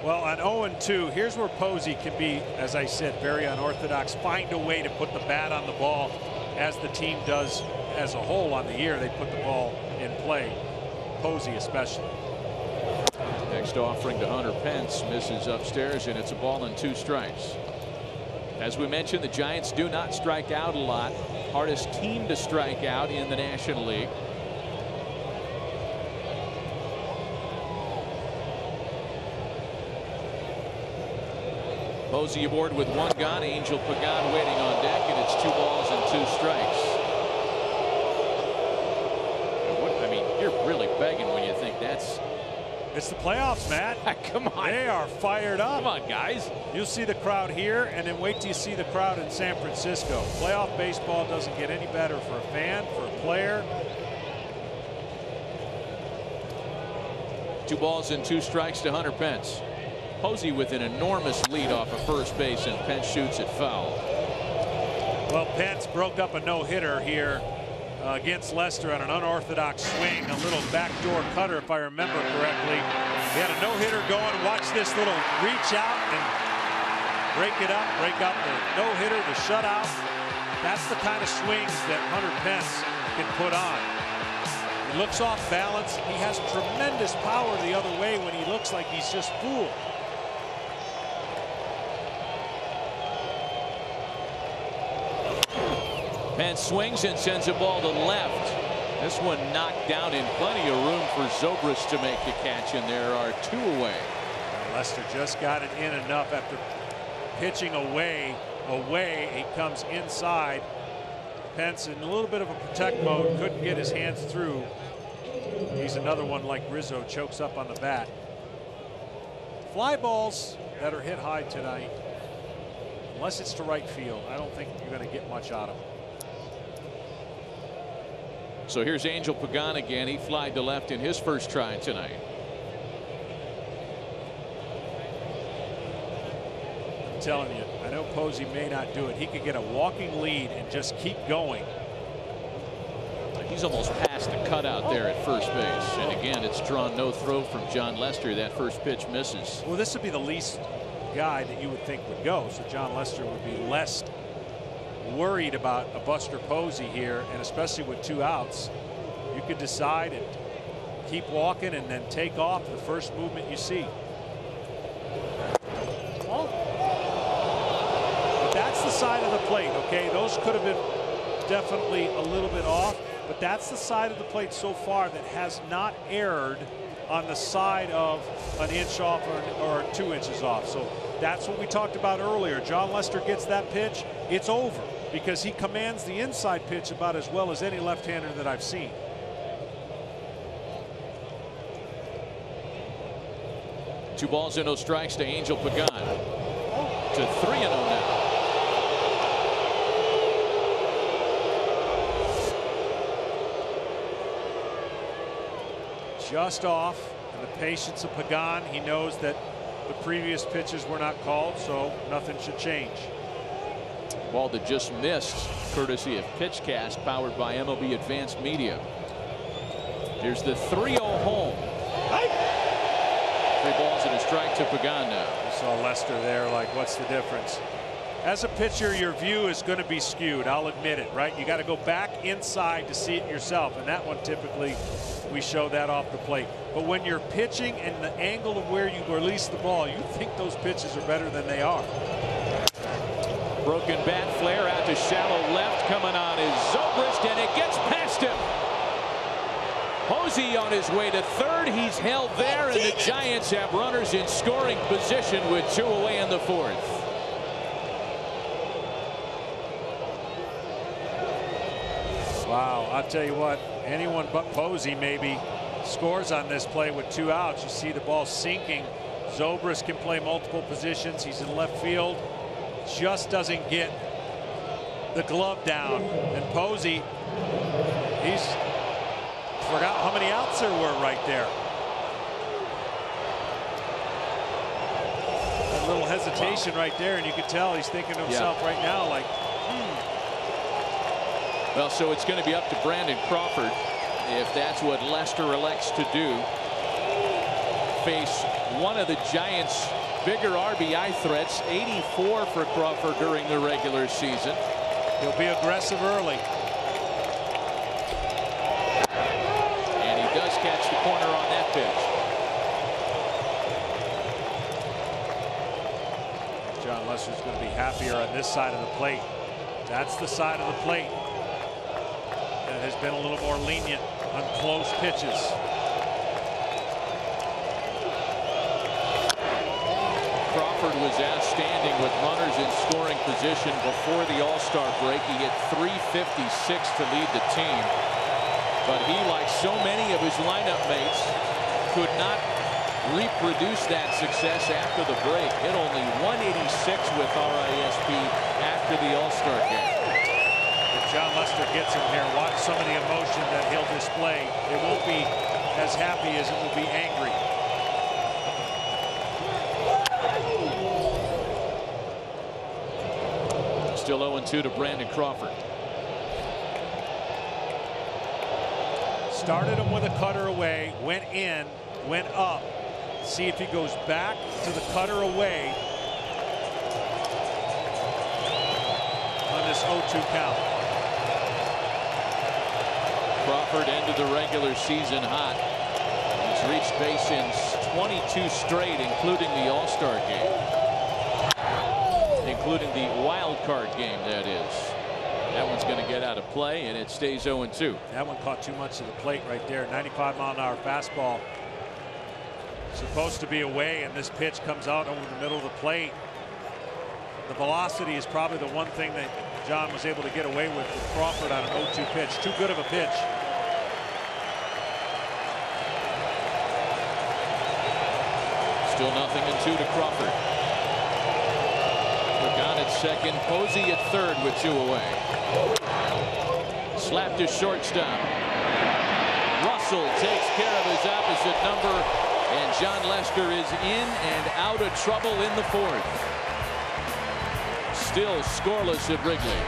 Well, on 0-2, here's where Posey can be, as I said, very unorthodox. Find a way to put the bat on the ball, as the team does as a whole on the year. They put the ball in play, Posey especially. Next offering to Hunter Pence, misses upstairs, and it's a ball and 2 strikes. As we mentioned, the Giants do not strike out a lot. Hardest team to strike out in the National League. Posey aboard with 1 gone. Angel Pagan waiting on deck, and it's 2 balls and 2 strikes. I mean, you're really begging when you think that's. It's the playoffs, Matt. Come on. They are fired up. Come on, guys. You'll see the crowd here, and then wait till you see the crowd in San Francisco. Playoff baseball doesn't get any better for a fan, for a player. 2 balls and 2 strikes to Hunter Pence. Posey with an enormous lead off of first base, and Pence shoots it foul. Well, Pence broke up a no-hitter here against Lester on an unorthodox swing, a little backdoor cutter, if I remember correctly. He had a no-hitter going. Watch this little reach out and break it up, break up the no-hitter, the shutout. That's the kind of swings that Hunter Pence can put on. He looks off balance. He has tremendous power the other way when he looks like he's just fooled. Pence swings and sends a ball to left. This one knocked down in plenty of room for Zobrist to make the catch, and there are 2 away. Lester just got it in enough after pitching away. He comes inside. Pence in a little bit of a protect mode, couldn't get his hands through. He's another one like Rizzo, chokes up on the bat. Fly balls that are hit high tonight, unless it's to right field, I don't think you're going to get much out of them. So here's Angel Pagan again. He flied to left in his first try tonight. I'm telling you, I know Posey may not do it. He could get a walking lead and just keep going. He's almost past the cutout there at first base. And again, it's drawn no throw from John Lester. That first pitch misses. Well, this would be the least guy that you would think would go. So John Lester would be less worried about a Buster Posey here, and especially with 2 outs, you could decide and keep walking and then take off the first movement you see. But that's the side of the plate, okay? Those could have been definitely a little bit off, but that's the side of the plate so far that has not erred on the side of an inch off or 2 inches off. So that's what we talked about earlier. John Lester gets that pitch, it's over, because he commands the inside pitch about as well as any left-hander that I've seen. Two balls and no strikes to Angel Pagan. To 3-0 now. Just off, and the patience of Pagan. He knows that the previous pitches were not called, so nothing should change. Ball that just missed, courtesy of PitchCast, powered by MLB Advanced Media. Here's the 3-0 home. 3 balls and a strike to Pagan now. You saw Lester there, like, what's the difference? As a pitcher, your view is going to be skewed. I'll admit it, right? You got to go back inside to see it yourself, and that one typically we show that off the plate. But when you're pitching and the angle of where you release the ball, you think those pitches are better than they are. Broken bat flare out to shallow left. Coming on is Zobrist, and it gets past him. Posey on his way to third. He's held there, and the Giants have runners in scoring position with 2 away in the 4th. Wow, I'll tell you what, anyone but Posey maybe scores on this play with 2 outs. You see the ball sinking. Zobrist can play multiple positions. He's in left field. Just doesn't get the glove down. And Posey, he's forgot how many outs there were right there. That little hesitation right there, and you can tell he's thinking to himself right now, like, Well, so it's going to be up to Brandon Crawford if that's what Lester elects to do. Face one of the Giants' bigger RBI threats, 84 for Crawford during the regular season. He'll be aggressive early. And he does catch the corner on that pitch. John Lester's going to be happier on this side of the plate. That's the side of the plate that has been a little more lenient on close pitches. Crawford was outstanding with runners in scoring position before the All-Star break. He hit .356 to lead the team. But he, like so many of his lineup mates, could not reproduce that success after the break. Hit only .186 with RISP after the All-Star game. If John Lester gets him here, watch some of the emotion that he'll display. It won't be as happy as it will be angry. Still 0-2 to Brandon Crawford. Started him with a cutter away, went in, went up. See if he goes back to the cutter away on this 0-2 count. Crawford ended the regular season hot. He's reached base in 22 straight, including the All-Star game. Including the wild card game, that is. That one's going to get out of play, and it stays 0-2. That one caught too much of the plate right there. 95-mile-an-hour fastball. Supposed to be away, and this pitch comes out over the middle of the plate. The velocity is probably the one thing that John was able to get away with Crawford on an 0-2 pitch. Too good of a pitch. Still 0-2 to Crawford. Gone at second, Posey at third with 2 away. Slapped to shortstop. Russell takes care of his opposite number, and John Lester is in and out of trouble in the 4th. Still scoreless at Wrigley.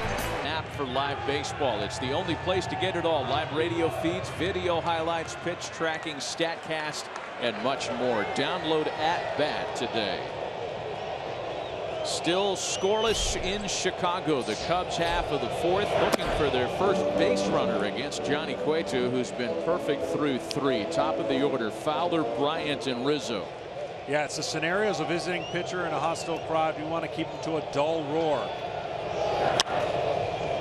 App for live baseball. It's the only place to get it all. Live radio feeds, video highlights, pitch tracking, StatCast, and much more. Download At Bat today. Still scoreless in Chicago. The Cubs half of the 4th, looking for their first base runner against Johnny Cueto, who's been perfect through 3. Top of the order, Fowler, Bryant, and Rizzo. Yeah, it's the scenarios of visiting pitcher in a hostile crowd. You want to keep them to a dull roar.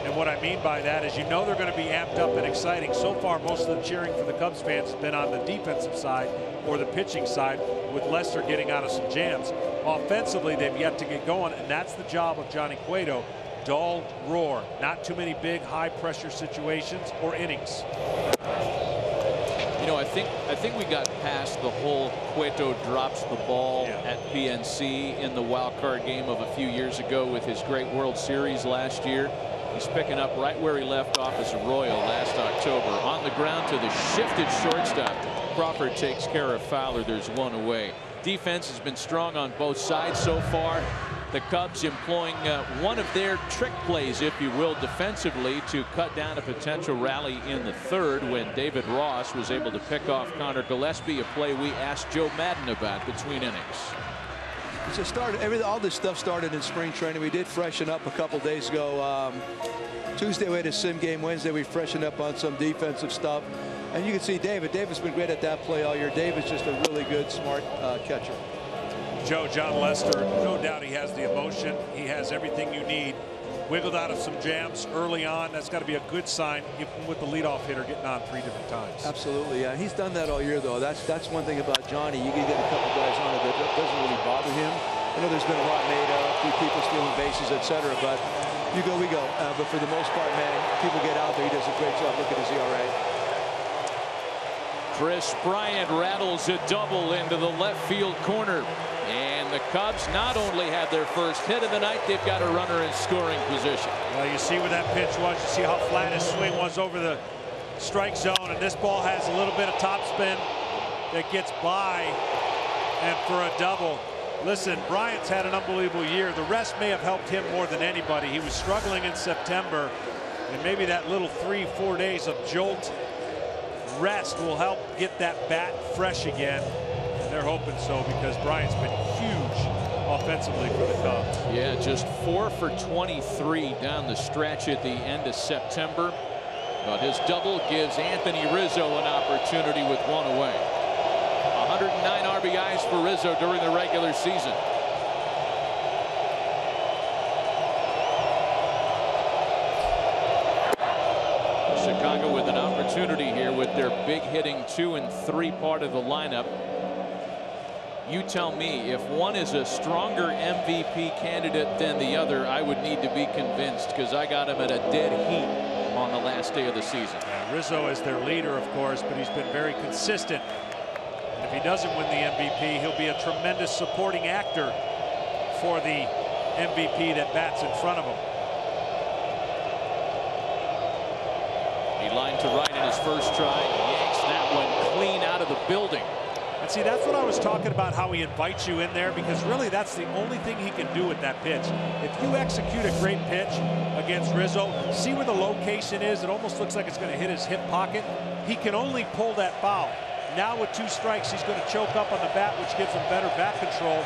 And what I mean by that is, you know, they're going to be amped up and exciting. So far, most of the cheering for the Cubs fans has been on the defensive side or the pitching side, with Lester getting out of some jams. Offensively, they've yet to get going, and that's the job of Johnny Cueto. Dull roar. Not too many big, high-pressure situations or innings. You know, I think we got past the whole Cueto drops the ball at PNC in the wild card game of a few years ago with his great World Series last year. He's picking up right where he left off as a Royal last October. On the ground to the shifted shortstop. Crawford takes care of Fowler. There's 1 away. Defense has been strong on both sides so far. The Cubs employing one of their trick plays, if you will, defensively to cut down a potential rally in the 3rd when David Ross was able to pick off Connor Gillespie, a play we asked Joe Maddon about between innings. So all this stuff started in spring training. We did freshen up a couple days ago. Tuesday we had a sim game. Wednesday we freshened up on some defensive stuff. And you can see David's been great at that play all year. David's just a really good, smart catcher. Joe, John Lester, no doubt he has the emotion. He has everything you need. Wiggled out of some jams early on. That's got to be a good sign, even with the leadoff hitter getting on 3 different times. Absolutely, yeah. He's done that all year, though. That's one thing about Johnny. You can get a couple guys on it that doesn't really bother him. I know there's been a lot made of people stealing bases, etc. But you go, we go. But for the most part, man, people get out there. He does a great job. Look at his ERA. Kris Bryant rattles a double into the left field corner. And the Cubs not only have their first hit of the night, they've got a runner in scoring position. Well, you see where that pitch was. You see how flat his swing was over the strike zone. And this ball has a little bit of topspin that gets by. And for a double. Listen, Bryant's had an unbelievable year. The rest may have helped him more than anybody. He was struggling in September. And maybe that little 3-4 days of jolt rest will help get that bat fresh again. They're hoping so, because Bryant's been huge offensively for the Cubs. Yeah, just 4 for 23 down the stretch at the end of September. But his double gives Anthony Rizzo an opportunity with 1 away. 109 RBIs for Rizzo during the regular season. Chicago with an opportunity here with their big hitting 2 and 3 part of the lineup. You tell me, if one is a stronger MVP candidate than the other, I would need to be convinced, because I got him at a dead heat on the last day of the season. Yeah, Rizzo is their leader, of course, but he's been very consistent. And if he doesn't win the MVP, he'll be a tremendous supporting actor for the MVP that bats in front of him. He lined to right in his first try, yanks that one clean out of the building. And see, that's what I was talking about, how he invites you in there, because really that's the only thing he can do with that pitch. If you execute a great pitch against Rizzo, see where the location is. It almost looks like it's going to hit his hip pocket. He can only pull that foul. Now with 2 strikes, he's going to choke up on the bat, which gives him better bat control.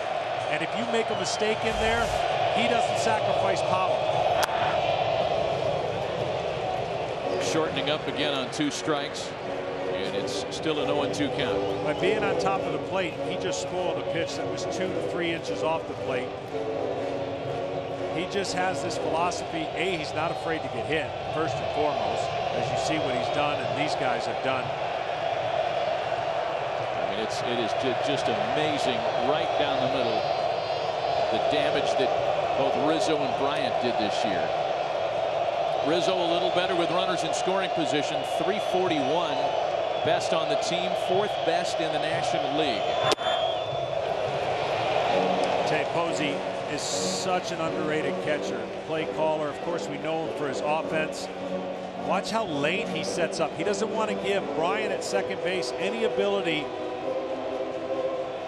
And if you make a mistake in there, he doesn't sacrifice power. Shortening up again on 2 strikes. And it's still a 0-2 count. By being on top of the plate, he just spoiled a pitch that was 2 to 3 inches off the plate. He just has this philosophy. A, he's not afraid to get hit, first and foremost, as you see what he's done and these guys have done. I mean, it is just amazing right down the middle, the damage that both Rizzo and Bryant did this year. Rizzo a little better with runners in scoring position, 341. Best on the team, 4th best in the National League. Posey is such an underrated catcher, play caller. Of course, we know him for his offense. Watch how late he sets up. He doesn't want to give Bryant at second base any ability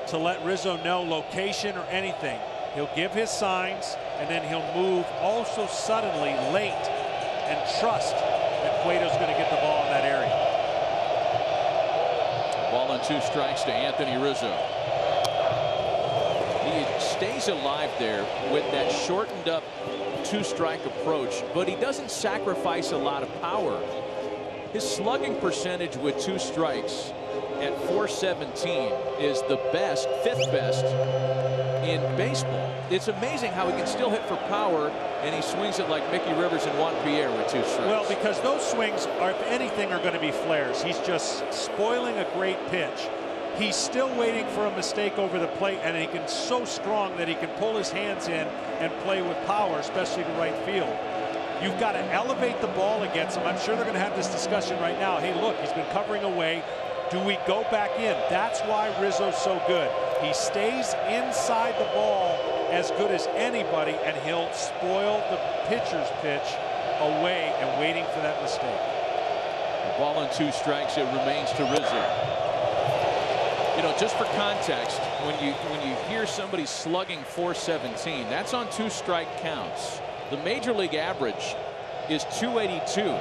to let Rizzo know location or anything. He'll give his signs, and then he'll move also suddenly late and trust that Cueto's going to get the ball in that area. Ball on 2 strikes to Anthony Rizzo. He stays alive there with that shortened up 2-strike approach, but he doesn't sacrifice a lot of power. His slugging percentage with 2 strikes at .417 is the best, 5th best in baseball. It's amazing how he can still hit for power, and he swings it like Mickey Rivers and Juan Pierre with 2 strikes. Well, because those swings are, if anything, are going to be flares. He's just spoiling a great pitch. He's still waiting for a mistake over the plate, and he can so strong that he can pull his hands in and play with power, especially to right field. You've got to elevate the ball against him. I'm sure they're going to have this discussion right now. Hey, look, he's been covering away. Do we go back in? That's why Rizzo's so good. He stays inside the ball as good as anybody, and he'll spoil the pitcher's pitch away and waiting for that mistake. The ball on 2 strikes, it remains to Rizzo. You know, just for context, when you hear somebody slugging .417, that's on 2-strike counts. The major league average is .282.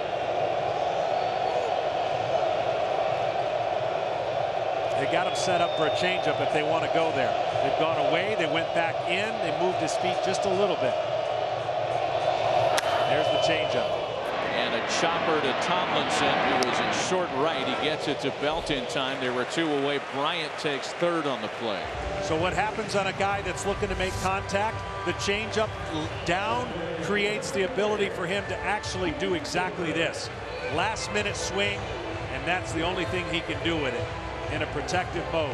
They got him set up for a changeup if they want to go there. They've gone away. They went back in. They moved his feet just a little bit. There's the changeup. And And a chopper to Tomlinson, who was in short right. He gets it to Belt in time. There were 2 away. Bryant takes third on the play. So what happens on a guy that's looking to make contact? The changeup down creates the ability for him to actually do exactly this. Last minute swing, and that's the only thing he can do with it in a protective mode.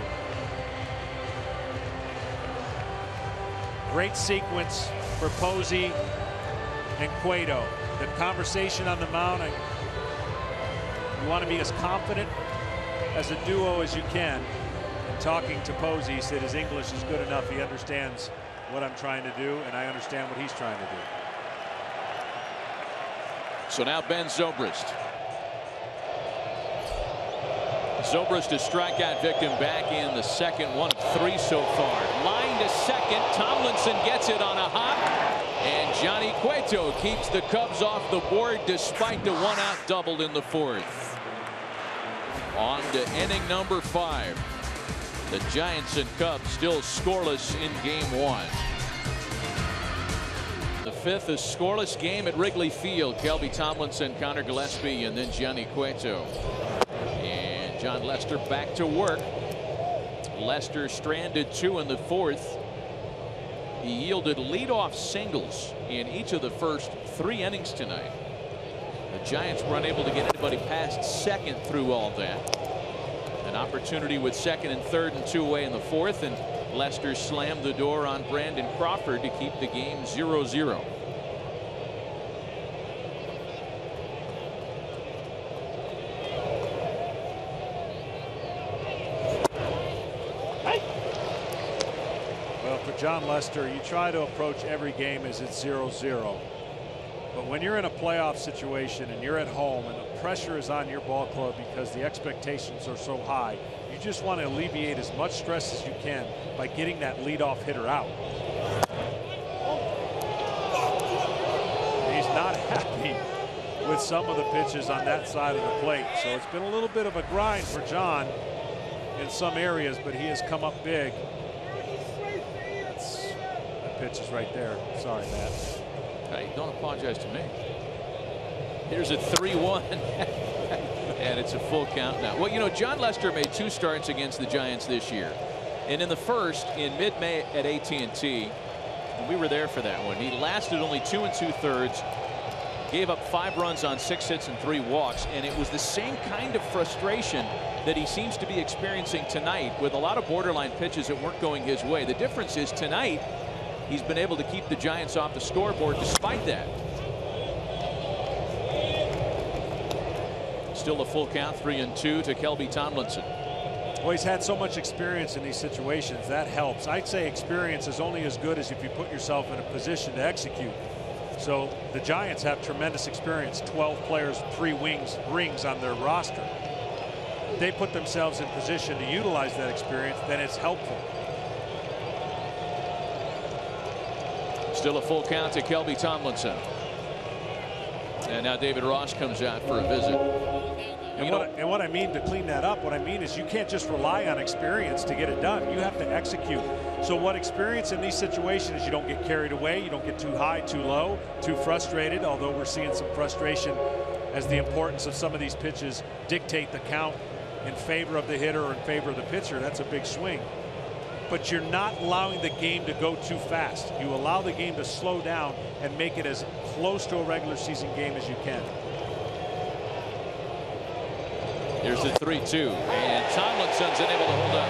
Great sequence for Posey and Cueto. The conversation on the mound, you want to be as confident as a duo as you can. And talking to Posey, he said his English is good enough. He understands what I'm trying to do, and I understand what he's trying to do. So now Ben Zobrist. Zobrist, a strikeout victim, back in the second, 1 of 3 so far. Line to second. Tomlinson gets it on a hop. And Johnny Cueto keeps the Cubs off the board despite the 1-out double in the 4th. On to inning number 5. The Giants and Cubs still scoreless in game 1. The 5th is scoreless game at Wrigley Field. Kelby Tomlinson, Connor Gillespie, and then Johnny Cueto. And John Lester back to work. Lester stranded 2 in the 4th. He yielded leadoff singles in each of the first 3 innings tonight. The Giants were unable to get anybody past second through all that. An opportunity with second and third and 2 away in the 4th, and Lester slammed the door on Brandon Crawford to keep the game 0-0. John Lester, you try to approach every game as it's 0-0. But when you're in a playoff situation and you're at home and the pressure is on your ball club because the expectations are so high, you just want to alleviate as much stress as you can by getting that leadoff hitter out. He's not happy with some of the pitches on that side of the plate. So it's been a little bit of a grind for John in some areas, but he has come up big. Pitch is right there. Sorry, Matt. Hey, don't apologize to me. Here's a 3-1. And it's a full count now. Well, you know, John Lester made 2 starts against the Giants this year. And in the first, in mid-May at AT&T, we were there for that one. He lasted only 2 2/3. Gave up 5 runs on 6 hits and 3 walks. And it was the same kind of frustration that he seems to be experiencing tonight with a lot of borderline pitches that weren't going his way. The difference is tonight, he's been able to keep the Giants off the scoreboard despite that. Still a full count, 3-2 to Kelby Tomlinson. Well, he's had so much experience in these situations. That helps. I'd say experience is only as good as if you put yourself in a position to execute. So the Giants have tremendous experience. 12 players, 3 rings on their roster. If they put themselves in position to utilize that experience, then it's helpful. Still a full count to Kelby Tomlinson. And now David Ross comes out for a visit. And what I mean to clean that up, what I mean is you can't just rely on experience to get it done. You have to execute. So what experience in these situations is you don't get carried away, you don't get too high, too low, too frustrated, although we're seeing some frustration as the importance of some of these pitches dictate the count in favor of the hitter or in favor of the pitcher. That's a big swing. But you're not allowing the game to go too fast. You allow the game to slow down and make it as close to a regular season game as you can. Here's the 3-2, and Tomlinson's unable to hold up.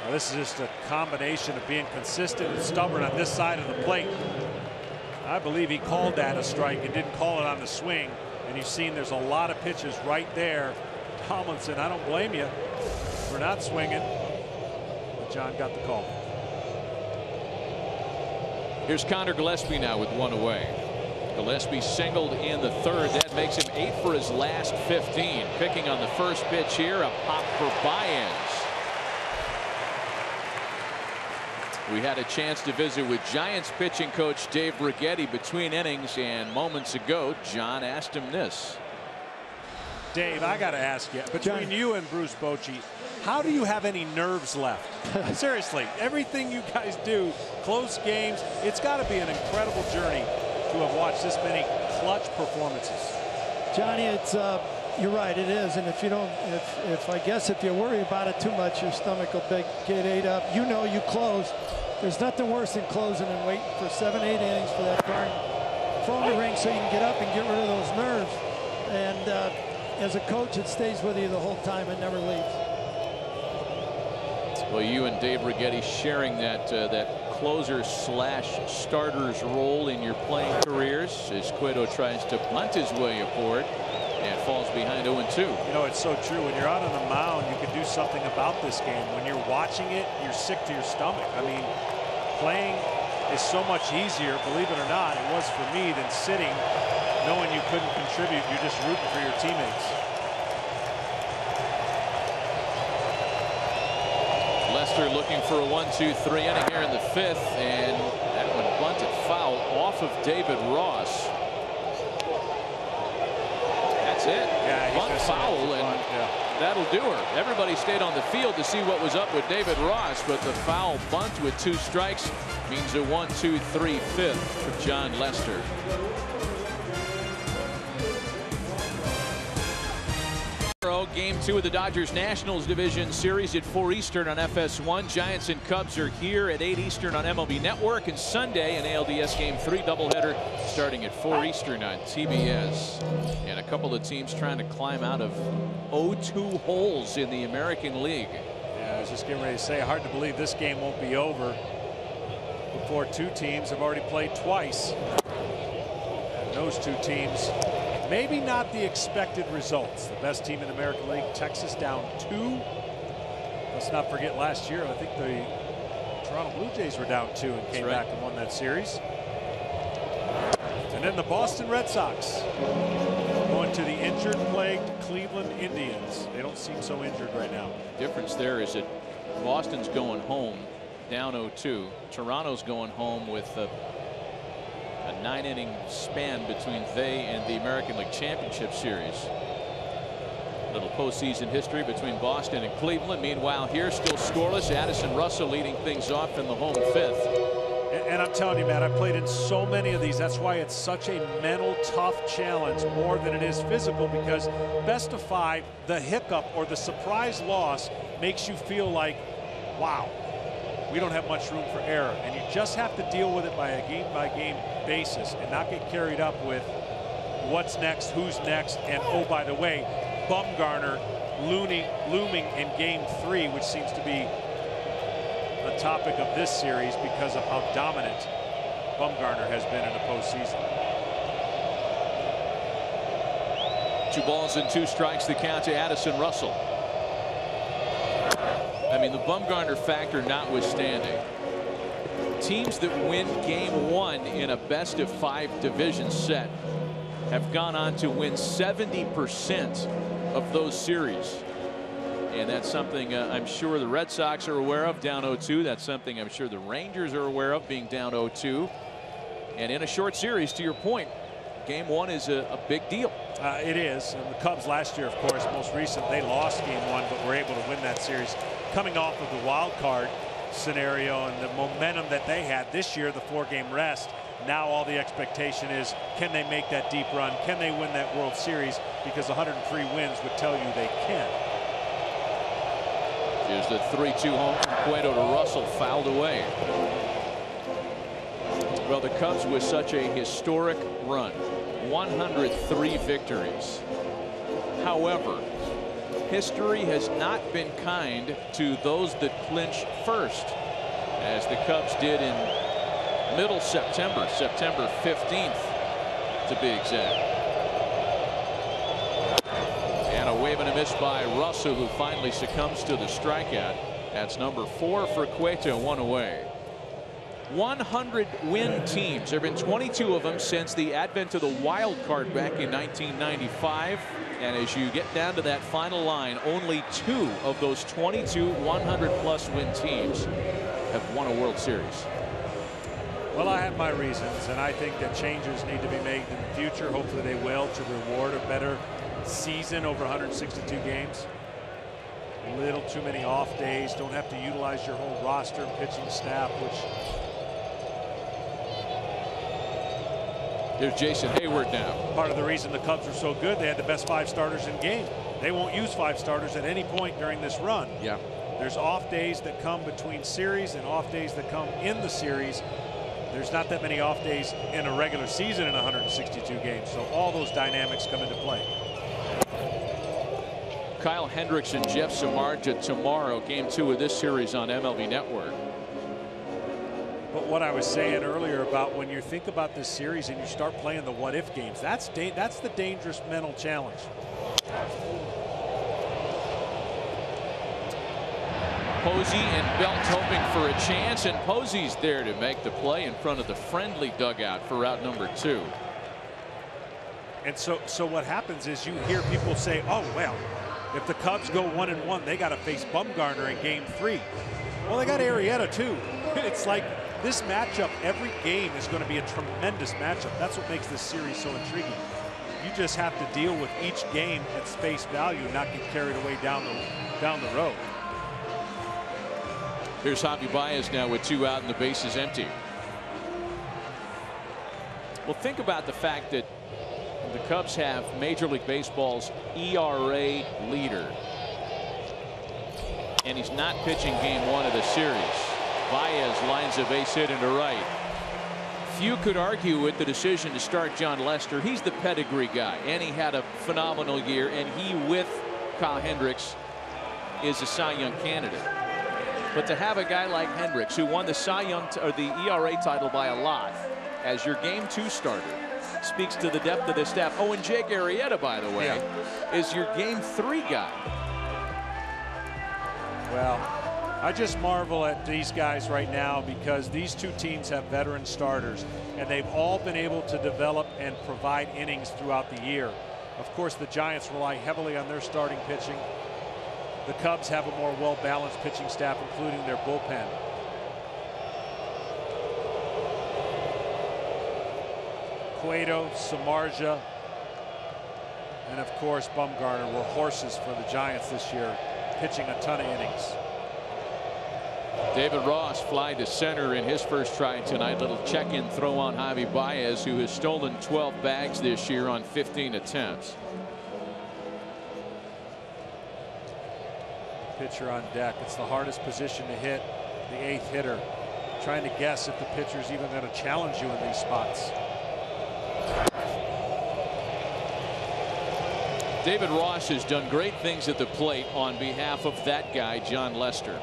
Now, this is just a combination of being consistent and stubborn on this side of the plate. I believe he called that a strike and didn't call it on the swing. And you've seen there's a lot of pitches right there. Tomlinson, I don't blame you for not swinging. But John got the call. Here's Connor Gillespie now with 1 away. Gillespie singled in the 3rd. That makes him 8 for his last 15. Picking on the first pitch here, a pop for Baez. We had a chance to visit with Giants pitching coach Dave Righetti between innings, and moments ago John asked him this. Dave, I got to ask you, between you and Bruce Bochy, how do you have any nerves left? Seriously, everything you guys do, close games, it's got to be an incredible journey to have watched this many clutch performances. Johnny, it's you're right, it is. And if you don't, I guess if you worry about it too much, your stomach will get ate up. You know, you close. There's nothing worse than closing and waiting for 7, 8 innings for that phone to ring so you can get up and get rid of those nerves. And as a coach, it stays with you the whole time. It never leaves. Well, you and Dave Righetti sharing that closer/starter's role in your playing careers as Cueto tries to bunt his way aboard and falls behind 0-2. You know, it's so true. When you're out on the mound, you can do something about this game. When you're watching it, you're sick to your stomach. I mean, playing is so much easier, believe it or not, it was for me, than sitting knowing you couldn't contribute. You're just rooting for your teammates. Lester looking for a 1-2-3 inning here in the 5th, and that one bunted foul off of David Ross. That's it. Yeah, bunt foul, and that'll do her. Everybody stayed on the field to see what was up with David Ross, but the foul bunt with 2 strikes means a 1-2-3 5th for John Lester. Game 2 of the Dodgers-Nationals Division Series at 4 Eastern on FS1. Giants and Cubs are here at 8 Eastern on MLB Network. And Sunday, an ALDS Game 3 doubleheader starting at 4 Eastern on TBS. And a couple of teams trying to climb out of 0-2 holes in the American League. Yeah, I was just getting ready to say, hard to believe this game won't be over before 2 teams have already played twice. And those 2 teams, maybe not the expected results. The best team in the American League, Texas, down 2. Let's not forget last year, I think the Toronto Blue Jays were down 2 and came back and won that series. And then the Boston Red Sox going to the injured-plagued Cleveland Indians. They don't seem so injured right now. Difference there is that Boston's going home down 0-2. Toronto's going home with a 9-inning span between they and the American League Championship Series. Little postseason history between Boston and Cleveland. Meanwhile, here still scoreless. Addison Russell leading things off in the home 5th. And I'm telling you, Matt, I played in so many of these. That's why it's such a mental, tough challenge more than it is physical, because best of 5, the hiccup or the surprise loss makes you feel like, wow, we don't have much room for error. And you just have to deal with it by a game-by-game basis and not get carried up with what's next, who's next, and oh, by the way, Bumgarner looming in Game 3, which seems to be a topic of this series because of how dominant Bumgarner has been in the postseason. 2 balls and 2 strikes, the count to Addison Russell. I mean, the Bumgarner factor notwithstanding, teams that win Game 1 in a best-of-5 division set have gone on to win 70% of those series. And that's something I'm sure the Red Sox are aware of, down 0-2. That's something I'm sure the Rangers are aware of, being down 0-2. And in a short series, to your point, Game 1 is a big deal. It is. And the Cubs last year, of course, most recent, they lost Game 1, but were able to win that series coming off of the wild card scenario and the momentum that they had. This year, the 4-game rest. Now all the expectation is, can they make that deep run? Can they win that World Series? Because 103 wins would tell you they can. Here's the 3-2 home from Cueto to Russell, fouled away. Well, the Cubs with such a historic run, 103 victories. However, history has not been kind to those that clinch first, as the Cubs did in middle September, September 15th to be exact. And a wave and a miss by Russell, who finally succumbs to the strikeout. That's number 4 for Cueto, 1 away. 100 win teams. There have been 22 of them since the advent of the wild card back in 1995. And as you get down to that final line, only 2 of those 22 100-plus win teams have won a World Series. Well, I have my reasons, and I think that changes need to be made in the future. Hopefully they will, to reward a better season over 162 games. A little too many off days. Don't have to utilize your whole roster and pitching staff, which. Here's Jason Heyward now. Part of the reason the Cubs are so good, they had the best 5 starters in game. They won't use 5 starters at any point during this run. Yeah. There's off days that come between series and off days that come in the series. There's not that many off days in a regular season in 162 games. So all those dynamics come into play. Kyle Hendricks and Jeff Samardzija tomorrow, game 2 of this series on MLB Network. But what I was saying earlier about when you think about this series and you start playing the what-if games, that's the dangerous mental challenge. Posey and Belt hoping for a chance, and Posey's there to make the play in front of the friendly dugout for out number 2. And so what happens is you hear people say, oh, well, if the Cubs go 1-1, they got to face Bumgarner in game 3. Well, they got Arrieta too. It's like this matchup, every game is going to be a tremendous matchup. That's what makes this series so intriguing. You just have to deal with each game at face value, not get carried away down the road. Here's Javier Baez now with 2 out and the base is empty. Well, think about the fact that the Cubs have Major League Baseball's ERA leader, and he's not pitching game 1 of the series. Baez lines a base hit into right. Few could argue with the decision to start John Lester. He's the pedigree guy, and he had a phenomenal year, and he, with Kyle Hendricks, is a Cy Young candidate. But to have a guy like Hendricks, who won the Cy Young or the ERA title by a lot, as your game 2 starter, speaks to the depth of this staff. Oh, and Jake Arrieta, by the way, is your game 3 guy. Well, I just marvel at these guys right now because these 2 teams have veteran starters, and they've all been able to develop and provide innings throughout the year. Of course, the Giants rely heavily on their starting pitching. The Cubs have a more well-balanced pitching staff, including their bullpen. Cueto, Samardzija, and of course Bumgarner were horses for the Giants this year, pitching a ton of innings. David Ross fly to center in his first try tonight. Little check-in throw on Javier Baez, who has stolen 12 bags this year on 15 attempts. Pitcher on deck. It's the hardest position to hit, the 8th hitter. Trying to guess if the pitcher's even going to challenge you in these spots. David Ross has done great things at the plate on behalf of that guy, John Lester.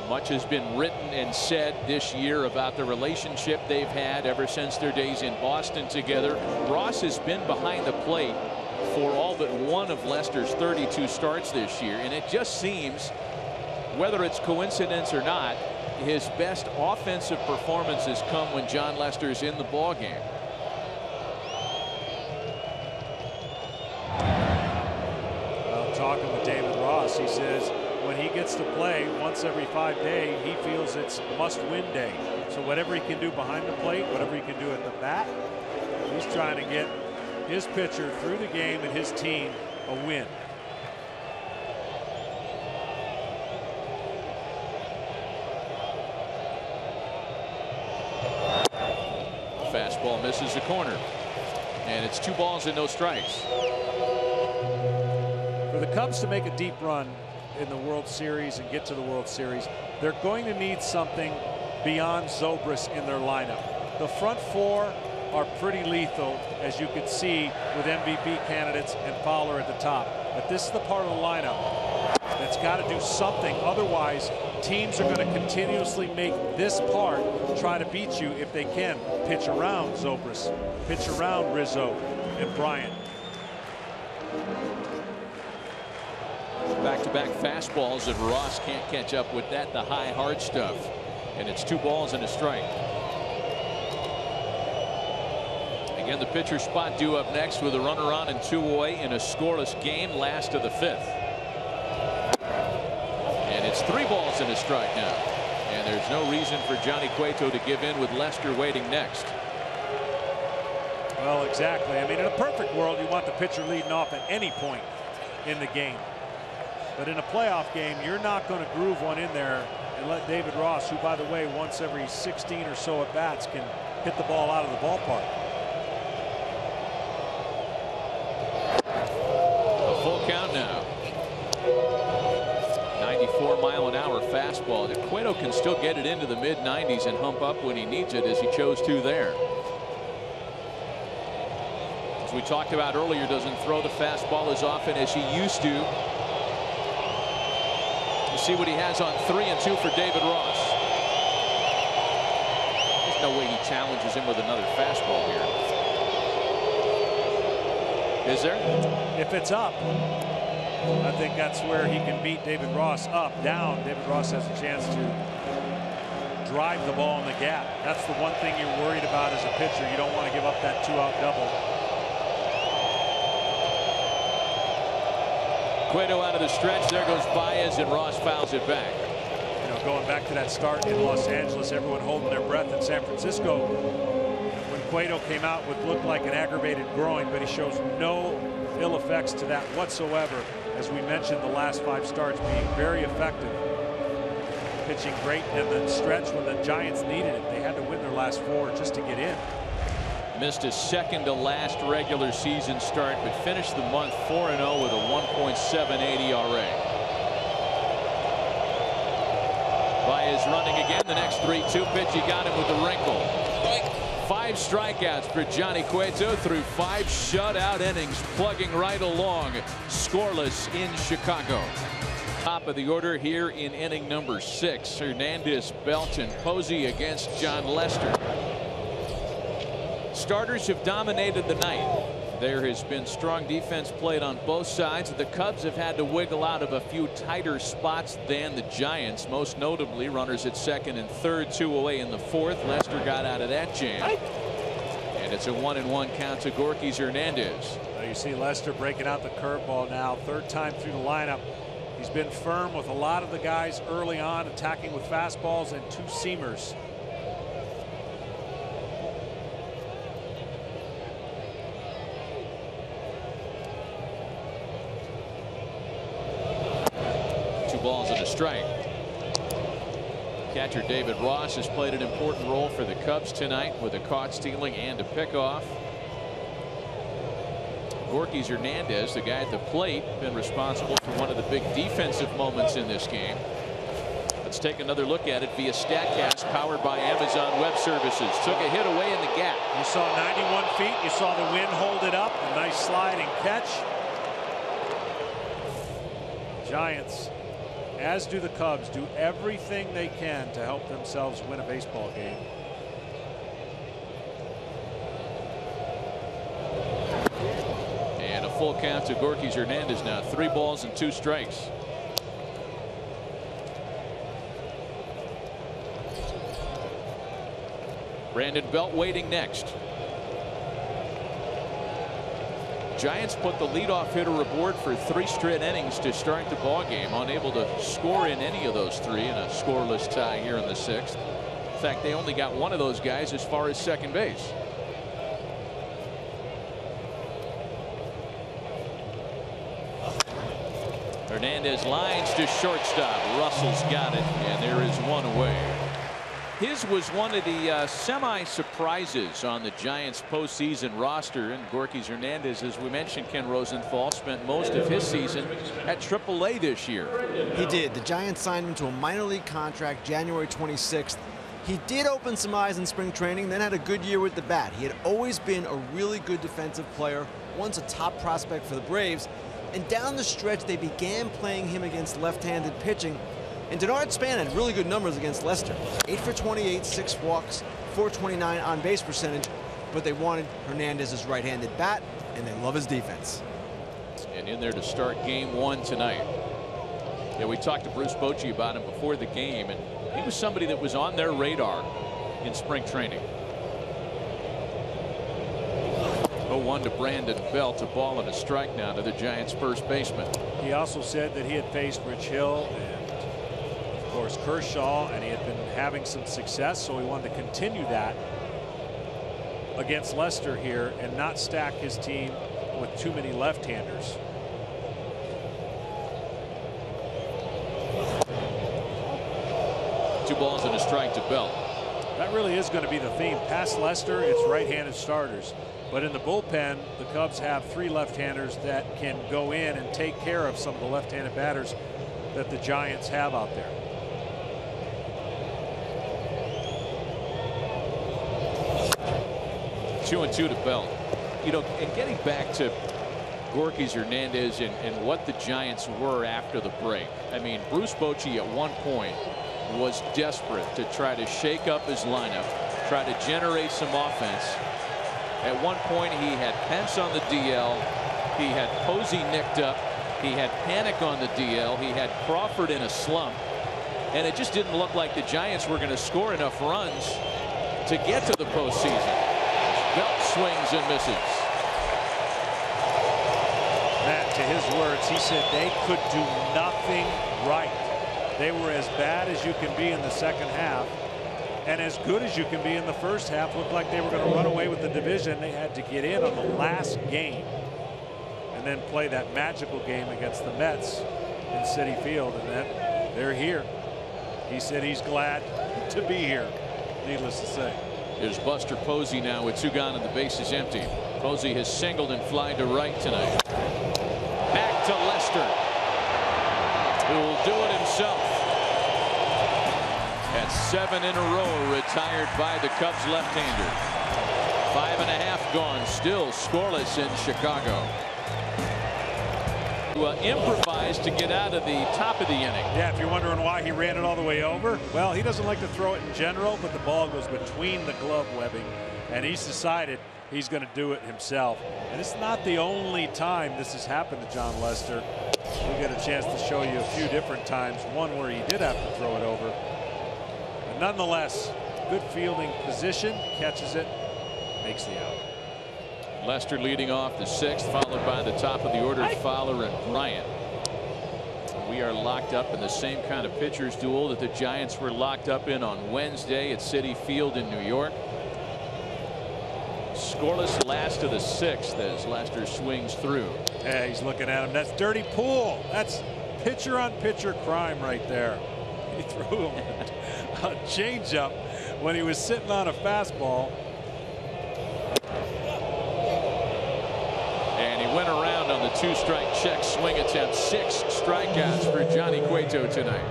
Much has been written and said this year about the relationship they've had ever since their days in Boston together. Ross has been behind the plate for all but one of Lester's 32 starts this year, and it just seems, whether it's coincidence or not, his best offensive performances come when John Lester's in the ballgame. Well, talking with David Ross, he says when he gets to play once every 5 days, he feels it's must-win day. So whatever he can do behind the plate, whatever he can do at the bat, he's trying to get his pitcher through the game and his team a win. Fastball misses the corner, and it's 2 balls and no strikes. For the Cubs to make a deep run in the World Series and get to the World Series, they're going to need something beyond Zobrist in their lineup. The front 4 are pretty lethal, as you can see with MVP candidates and Fowler at the top. But this is the part of the lineup that's got to do something. Otherwise, teams are going to continuously make this part try to beat you if they can. Pitch around Zobrist, pitch around Rizzo and Bryant. Back-to-back fastballs, and Ross can't catch up with that, the high hard stuff. And it's 2 balls and a strike. Again, the pitcher spot due up next with a runner on and 2 away in a scoreless game, last of the 5th. And it's 3 balls and a strike now. And there's no reason for Johnny Cueto to give in with Lester waiting next. Well, exactly. I mean, in a perfect world, you want the pitcher leading off at any point in the game. But in a playoff game, you're not going to groove one in there and let David Ross, who, by the way, once every 16 or so at bats can hit the ball out of the ballpark. A full count now. 94-mile-an-hour fastball. Cueto can still get it into the mid-90s and hump up when he needs it, as he chose to there. As we talked about earlier, doesn't throw the fastball as often as he used to. You see what he has on 3-2 for David Ross. There's no way he challenges him with another fastball here. Is there? If it's up, I think that's where he can beat David Ross. Up, down, David Ross has a chance to drive the ball in the gap. That's the one thing you're worried about as a pitcher. You don't want to give up that 2-out double. Cueto out of the stretch. There goes Baez, and Ross fouls it back. You know, going back to that start in Los Angeles, everyone holding their breath in San Francisco. When Cueto came out, would look like an aggravated groin, but he shows no ill effects to that whatsoever. As we mentioned, the last 5 starts being very effective. Pitching great in the stretch when the Giants needed it. They had to win their last 4 just to get in. Missed his second to last regular season start, but finished the month 4-0 with a 1.78 ERA. Baez running again. The next 3-2 pitch, he got him with the wrinkle. 5 strikeouts for Johnny Cueto through 5 shutout innings, plugging right along, scoreless in Chicago. Top of the order here in inning number 6. Hernandez, Belt, and Posey against John Lester. Starters have dominated the night. There has been strong defense played on both sides. The Cubs have had to wiggle out of a few tighter spots than the Giants, most notably runners at second and third, 2 away in the 4th. Lester got out of that jam. And it's a 1-1 count to Gorkys Hernandez. You see Lester breaking out the curveball now, 3rd time through the lineup. He's been firm with a lot of the guys early on, attacking with fastballs and 2 seamers. Balls and a strike. Catcher David Ross has played an important role for the Cubs tonight with a caught stealing and a pickoff. Gorkys Hernandez, the guy at the plate, been responsible for one of the big defensive moments in this game. Let's take another look at it via StatCast, powered by Amazon Web Services. Took a hit away in the gap. You saw 91 feet. You saw the wind hold it up. A nice sliding catch. Giants, as do the Cubs, do everything they can to help themselves win a baseball game. And a full count to Gorkys Hernandez now. 3 balls and 2 strikes. Brandon Belt waiting next. Giants put the leadoff hitter aboard for 3 straight innings to start the ball game, unable to score in any of those 3 in a scoreless tie here in the 6th. In fact, they only got one of those guys as far as second base. Hernandez lines to shortstop. Russell's got it, and there is 1 away. His was one of the semi-surprises on the Giants postseason roster, and Gorkys Hernandez, as we mentioned, Ken Rosenthal, spent most of his season at AAA this year. He did. The Giants signed him to a minor league contract January 26th. He did open some eyes in spring training, then had a good year with the bat. He had always been a really good defensive player, once a top prospect for the Braves, and down the stretch they began playing him against left-handed pitching. And Denard Span had really good numbers against Lester. 8 for 28, 6 walks, 429 on base percentage, but they wanted Hernandez's right-handed bat, and they love his defense. And in there to start game 1 tonight. Yeah, we talked to Bruce Bochy about him before the game, and he was somebody that was on their radar in spring training. 0-1 to Brandon Belt, a ball and a strike now to the Giants' first baseman. He also said that he had faced Rich Hill and of course Kershaw, and he had been having some success, so he wanted to continue that against Lester here and not stack his team with too many left-handers. 2 balls and a strike to Belt. That really is going to be the theme. Past Lester, it's right-handed starters. But in the bullpen, the Cubs have 3 left-handers that can go in and take care of some of the left-handed batters that the Giants have out there. Two and 2 to Belt. You know, and getting back to Gorkys Hernandez and what the Giants were after the break. I mean, Bruce Bochy at one point was desperate to try to shake up his lineup, try to generate some offense. At one point, he had Pence on the DL. He had Posey nicked up. He had Panic on the DL. He had Crawford in a slump. And it just didn't look like the Giants were going to score enough runs to get to the postseason. Belt swings and misses. Matt, to his words, he said they could do nothing right. They were as bad as you can be in the second half, and as good as you can be in the first half. Looked like they were going to run away with the division. They had to get in on the last game and then play that magical game against the Mets in Citi Field, and then they're here. He said he's glad to be here, needless to say. There's Buster Posey now with 2 gone and the base is empty. Posey has singled and flied to right tonight. Back to Lester, who will do it himself. At 7 in a row retired by the Cubs left-hander. 5.5 gone, still scoreless in Chicago. Improvised to get out of the top of the inning. Yeah, if you're wondering why he ran it all the way over, well, he doesn't like to throw it in general, but the ball goes between the glove webbing, and he's decided he's going to do it himself. And it's not the only time this has happened to John Lester. We'll get a chance to show you a few different times, one where he did have to throw it over. But nonetheless, good fielding position, catches it, makes the out. Lester leading off the 6th, followed by the top of the order, Fowler and Bryant. We are locked up in the same kind of pitchers duel that the Giants were locked up in on Wednesday at Citi Field in New York. Scoreless last of the 6th as Lester swings through. Yeah, he's looking at him. That's dirty pool. That's pitcher-on-pitcher crime right there. He threw him a changeup when he was sitting on a fastball. Went around on the 2-strike check swing attempt. 6 strikeouts for Johnny Cueto tonight.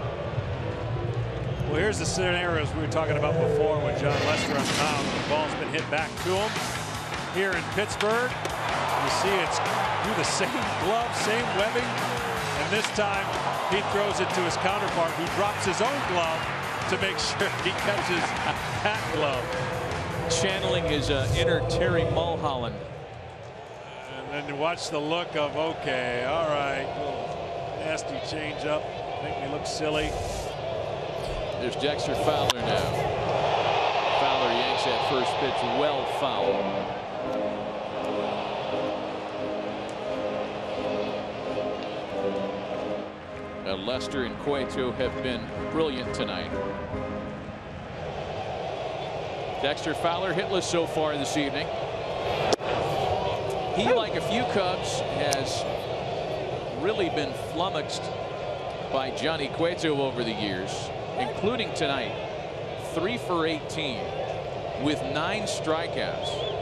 Well, here's the scenarios we were talking about before with John Lester on the mound. The ball's been hit back to him here in Pittsburgh. You see it's through the same glove, same webbing, and this time he throws it to his counterpart, who drops his own glove to make sure he catches that glove. Channeling his inner Terry Mulholland. And then watch the look of, okay, all right, nasty changeup, make me look silly. There's Dexter Fowler now. Fowler yanks that first pitch well foul. Lester and Cueto have been brilliant tonight. Dexter Fowler hitless so far this evening. He, like a few Cubs, has really been flummoxed by Johnny Cueto over the years, including tonight. 3 for 18 with 9 strikeouts.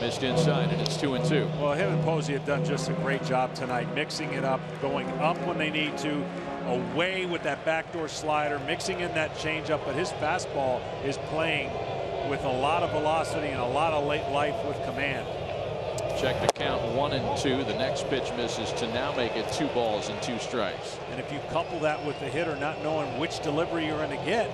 Missed inside, and it's 2-2. Well, him and Posey have done just a great job tonight, mixing it up, going up when they need to, away with that backdoor slider, mixing in that changeup, but his fastball is playing with a lot of velocity and a lot of late life with command. Check the count, 1-2. The next pitch misses to now make it 2 balls and 2 strikes. And if you couple that with the hitter not knowing which delivery you're going to get,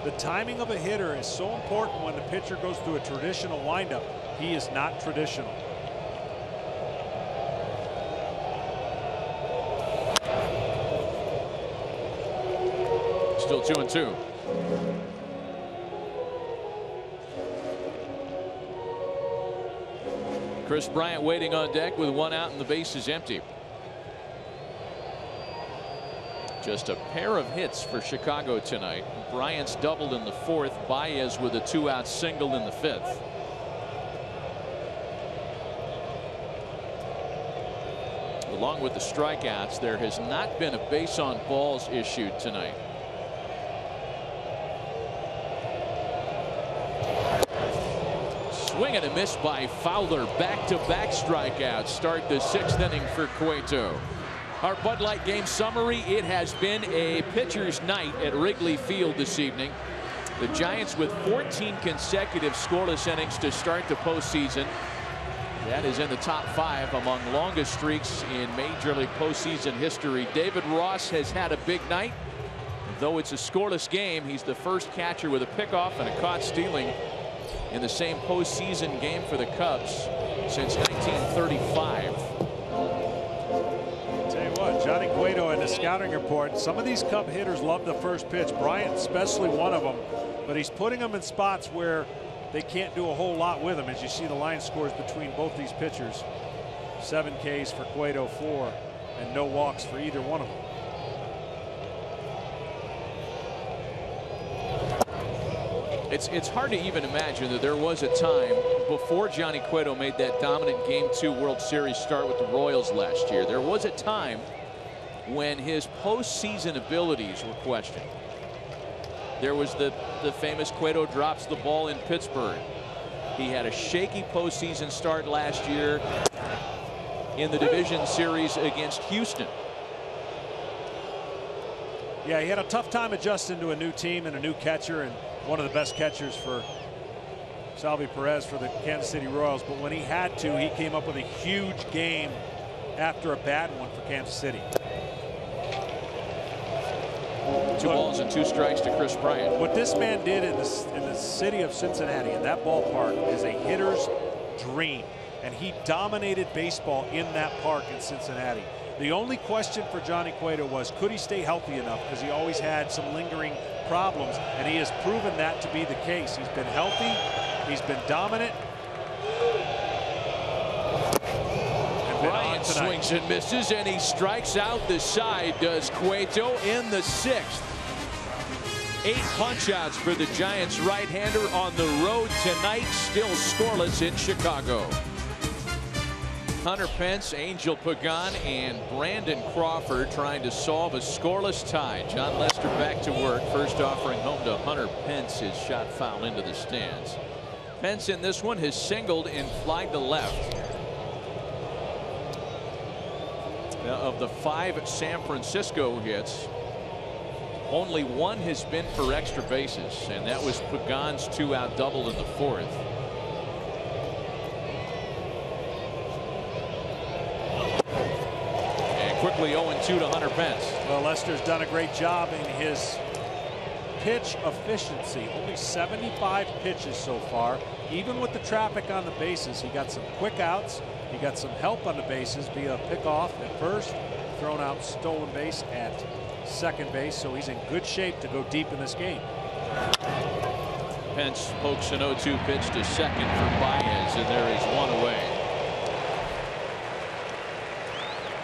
the timing of a hitter is so important when the pitcher goes through a traditional windup. He is not traditional. Still 2-2. Kris Bryant waiting on deck with 1 out and the base is empty. Just a pair of hits for Chicago tonight. Bryant's doubled in the 4th. Baez with a 2-out single in the 5th. along with the strikeouts, there has not been a base on balls issued tonight. Swing and a miss by Fowler. Back-to-back strikeouts start the 6th inning for Cueto. Our Bud Light game summary: it has been a pitcher's night at Wrigley Field this evening. The Giants with 14 consecutive scoreless innings to start the postseason. That is in the top 5 among longest streaks in Major League postseason history. David Ross has had a big night. Though it's a scoreless game, he's the first catcher with a pickoff and a caught stealing in the same postseason game for the Cubs since 1935. Tell you what, Johnny Cueto in the scouting report, some of these Cub hitters love the first pitch. Bryant especially one of them, but he's putting them in spots where they can't do a whole lot with them. As you see the line scores between both these pitchers, 7 Ks for Cueto, 4, and no walks for either one of them. It's hard to even imagine that there was a time before Johnny Cueto made that dominant Game 2 World Series start with the Royals last year. There was a time when his postseason abilities were questioned. There was the famous Cueto drops the ball in Pittsburgh. He had a shaky postseason start last year in the division series against Houston. Yeah, he had a tough time adjusting to a new team and a new catcher, and one of the best catchers for Salvi Perez for the Kansas City Royals. But when he had to, he came up with a huge game after a bad one for Kansas City. 2 balls and 2 strikes to Kris Bryant. What this man did in the city of Cincinnati, in that ballpark, is a hitter's dream. And he dominated baseball in that park in Cincinnati. The only question for Johnny Cueto was, could he stay healthy enough? Because he always had some lingering problems, and he has proven that to be the case. He's been healthy, he's been dominant. Bryant swings and misses, and he strikes out the side, does Cueto, in the 6th. 8 punch-outs for the Giants right-hander on the road tonight, still scoreless in Chicago. Hunter Pence, Angel Pagan, and Brandon Crawford trying to solve a scoreless tie. John Lester back to work. First offering home to Hunter Pence. His shot foul into the stands. Pence in this one has singled and flied to left. Now, of the 5 San Francisco hits, only 1 has been for extra bases, and that was Pagan's 2-out double in the 4th. Quickly 0-2 to Hunter Pence. Well, Lester's done a great job in his pitch efficiency. Only 75 pitches so far. Even with the traffic on the bases, he got some quick outs. He got some help on the bases via pickoff at first, thrown out stolen base at second base. So he's in good shape to go deep in this game. Pence pokes an 0-2 pitch to second for Baez, and there is 1 away.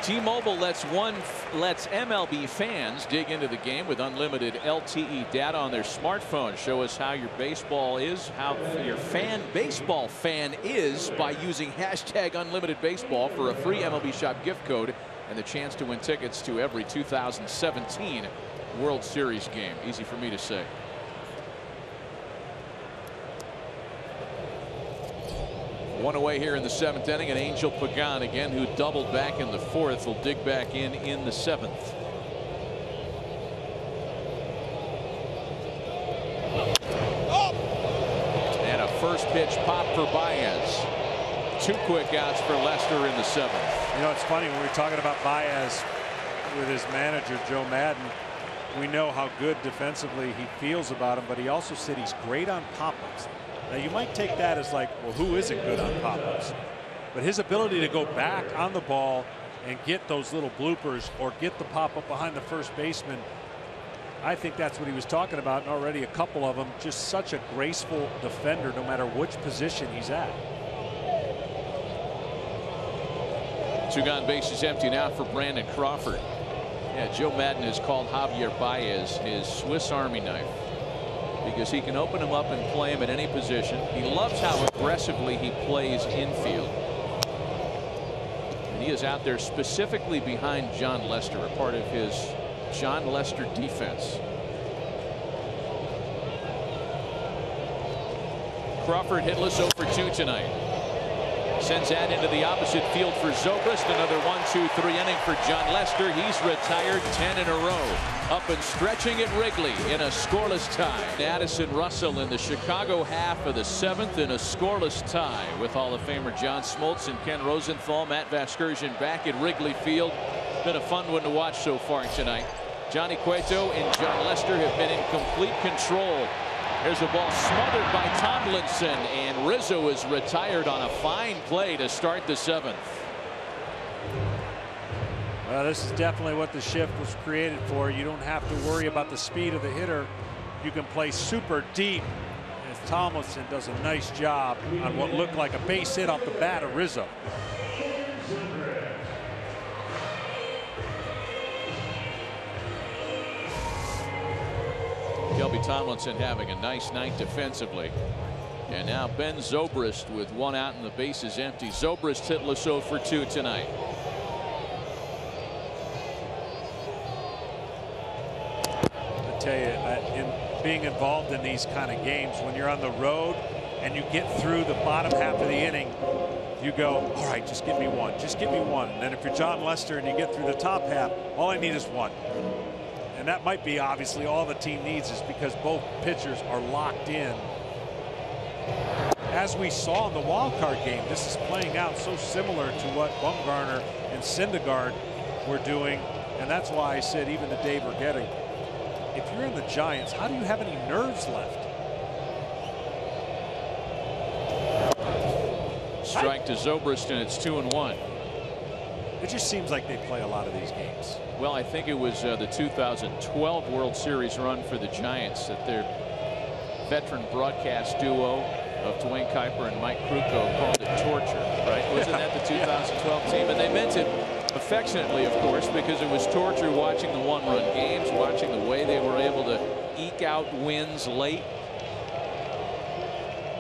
T-Mobile lets MLB fans dig into the game with unlimited LTE data on their smartphone. Show us how your baseball is, how your baseball fan is, by using #UnlimitedBaseball for a free MLB Shop gift code and the chance to win tickets to every 2017 World Series game. Easy for me to say. One away here in the 7th inning, and Angel Pagan, again, who doubled back in the 4th, will dig back in the 7th. And a first pitch pop for Baez. 2 quick outs for Lester in the 7th. You know, it's funny, when we were talking about Baez with his manager, Joe Maddon, we know how good defensively he feels about him, but he also said he's great on pop-ups. Now, you might take that as like, well, who isn't good on pop-ups? But his ability to go back on the ball and get those little bloopers or get the pop-up behind the first baseman, I think that's what he was talking about, and already a couple of them. Just such a graceful defender no matter which position he's at. 2 gone, bases empty now for Brandon Crawford. Yeah, Joe Maddon has called Javier Baez his Swiss Army knife, because he can open him up and play him at any position. He loves how aggressively he plays infield. He is out there specifically behind John Lester, a part of his John Lester defense. Crawford hitless 0 for 2 tonight. Sends that into the opposite field for Zobrist. Another 1-2-3 inning for John Lester. He's retired 10 in a row. Up and stretching at Wrigley in a scoreless tie. Addison Russell in the Chicago half of the 7th in a scoreless tie with Hall of Famer John Smoltz and Ken Rosenthal. Matt Vasgersian back at Wrigley Field. Been a fun one to watch so far tonight. Johnny Cueto and John Lester have been in complete control. There's a ball smothered by Tomlinson, and Rizzo is retired on a fine play to start the 7th. Well, this is definitely what the shift was created for. You don't have to worry about the speed of the hitter. You can play super deep. As Tomlinson does a nice job on what looked like a base hit off the bat of Rizzo. Kelby Tomlinson having a nice night defensively. And now Ben Zobrist with 1 out and the bases empty. Zobrist hitless 0 for 2 tonight. I tell you, in being involved in these kind of games, when you're on the road and you get through the bottom half of the inning, you go, all right, just give me one, just give me one. And then if you're John Lester and you get through the top half, all I need is one. And that might be obviously all the team needs, is because both pitchers are locked in. As we saw in the wild card game, this is playing out so similar to what Bumgarner and Syndergaard were doing. And that's why I said, even to Dave Righetti, if you're in the Giants, how do you have any nerves left? Strike to Zobrist, and it's 2-1. It just seems like they play a lot of these games. Well, I think it was the 2012 World Series run for the Giants that their veteran broadcast duo of Dwayne Kuiper and Mike Krukow called it torture, right? Wasn't that the 2012 team? And they meant it affectionately, of course, because it was torture watching the one-run games, watching the way they were able to eke out wins late.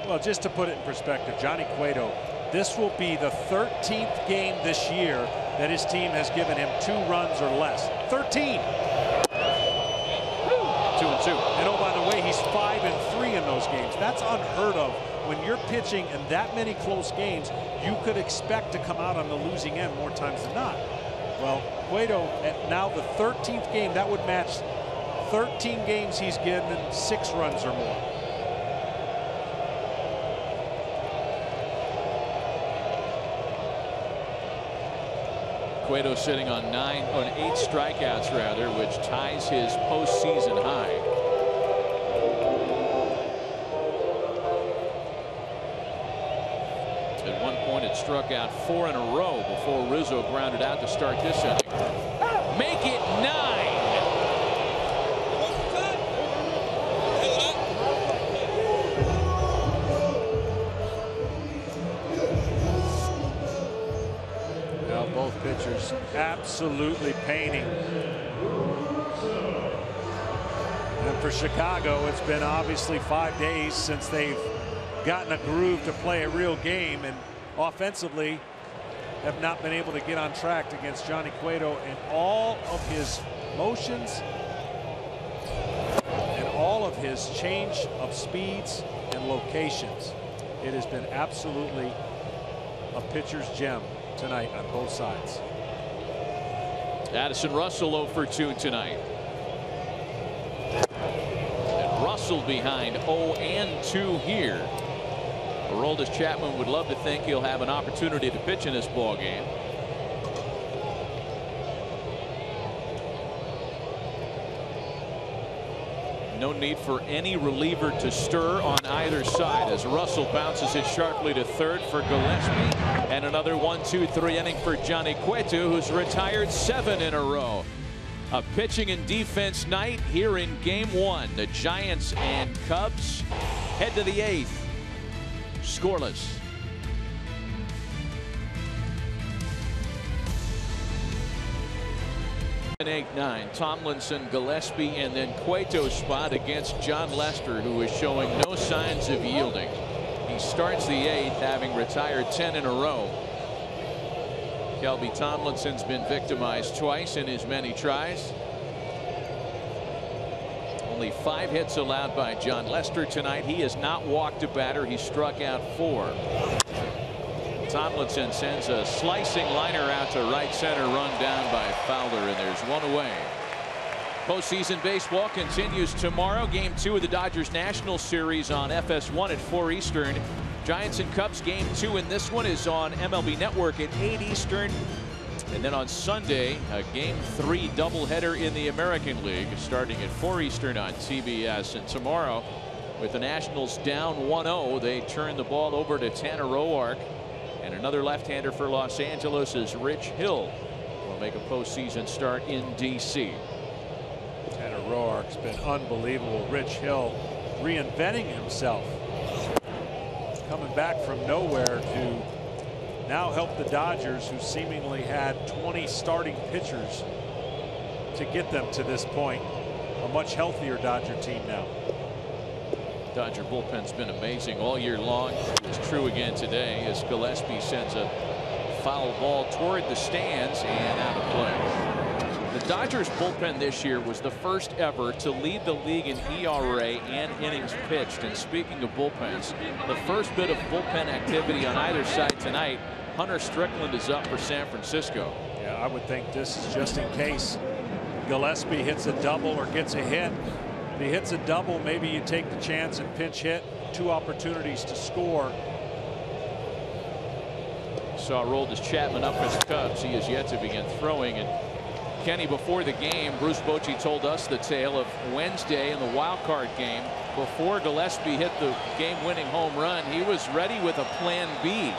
Well, just to put it in perspective, Johnny Cueto, this will be the 13th game this year that his team has given him 2 runs or less. 13. 2-2. And oh, by the way, he's 5-3 in those games. That's unheard of. When you're pitching in that many close games, you could expect to come out on the losing end more times than not. Well, Cueto, at now the 13th game, that would match 13 games he's given 6 runs or more. Cueto sitting on 8 strikeouts rather, which ties his postseason high. At one point it struck out 4 in a row before Rizzo grounded out to start this inning. Make it 9. Pitchers absolutely painting. And for Chicago, it's been obviously 5 days since they've gotten a groove to play a real game, and offensively have not been able to get on track against Johnny Cueto, and all of his motions and all of his change of speeds and locations. It has been absolutely a pitcher's gem tonight on both sides. Addison Russell 0 for 2 tonight. And Russell behind 0-2 here. Aroldis Chapman would love to think he'll have an opportunity to pitch in this ball game. No need for any reliever to stir on either side as Russell bounces it sharply to third for Gillespie, and another 1-2-3 inning for Johnny Cueto, who's retired 7 in a row. A pitching and defense night here in Game 1. The Giants and Cubs head to the 8th. Scoreless. And 8-9. Tomlinson, Gillespie, and then Cueto's spot against John Lester, who is showing no signs of yielding. He starts the 8th, having retired 10 in a row. Kelby Tomlinson's been victimized twice in his many tries. Only 5 hits allowed by Jon Lester tonight. He has not walked a batter. He struck out 4. Tomlinson sends a slicing liner out to right center, run down by Fowler, and there's 1 away. Postseason baseball continues tomorrow. Game 2 of the Dodgers National Series on FS1 at 4 Eastern. Giants and Cubs game 2 in this one is on MLB Network at 8 Eastern. And then on Sunday, a game 3 doubleheader in the American League starting at 4 Eastern on TBS. And tomorrow, with the Nationals down 1-0, they turn the ball over to Tanner Roark. And another left-hander for Los Angeles is Rich Hill will make a postseason start in D.C. Tanner Roark's been unbelievable. Rich Hill reinventing himself, coming back from nowhere to now help the Dodgers, who seemingly had 20 starting pitchers to get them to this point. A much healthier Dodger team now. Dodger bullpen's been amazing all year long. It was true again today as Gillespie sends a foul ball toward the stands and out of play. The Dodgers bullpen this year was the first ever to lead the league in ERA and innings pitched. And speaking of bullpens, the first bit of bullpen activity on either side tonight. Hunter Strickland is up for San Francisco. Yeah, I would think this is just in case Gillespie hits a double or gets a hit. If he hits a double, maybe you take the chance and pinch hit. 2 opportunities to score. Saw Aroldis Chapman up for the Cubs. He is yet to begin throwing. And Kenny, before the game, Bruce Bochy told us the tale of Wednesday in the wild card game. Before Gillespie hit the game-winning home run, he was ready with a plan B.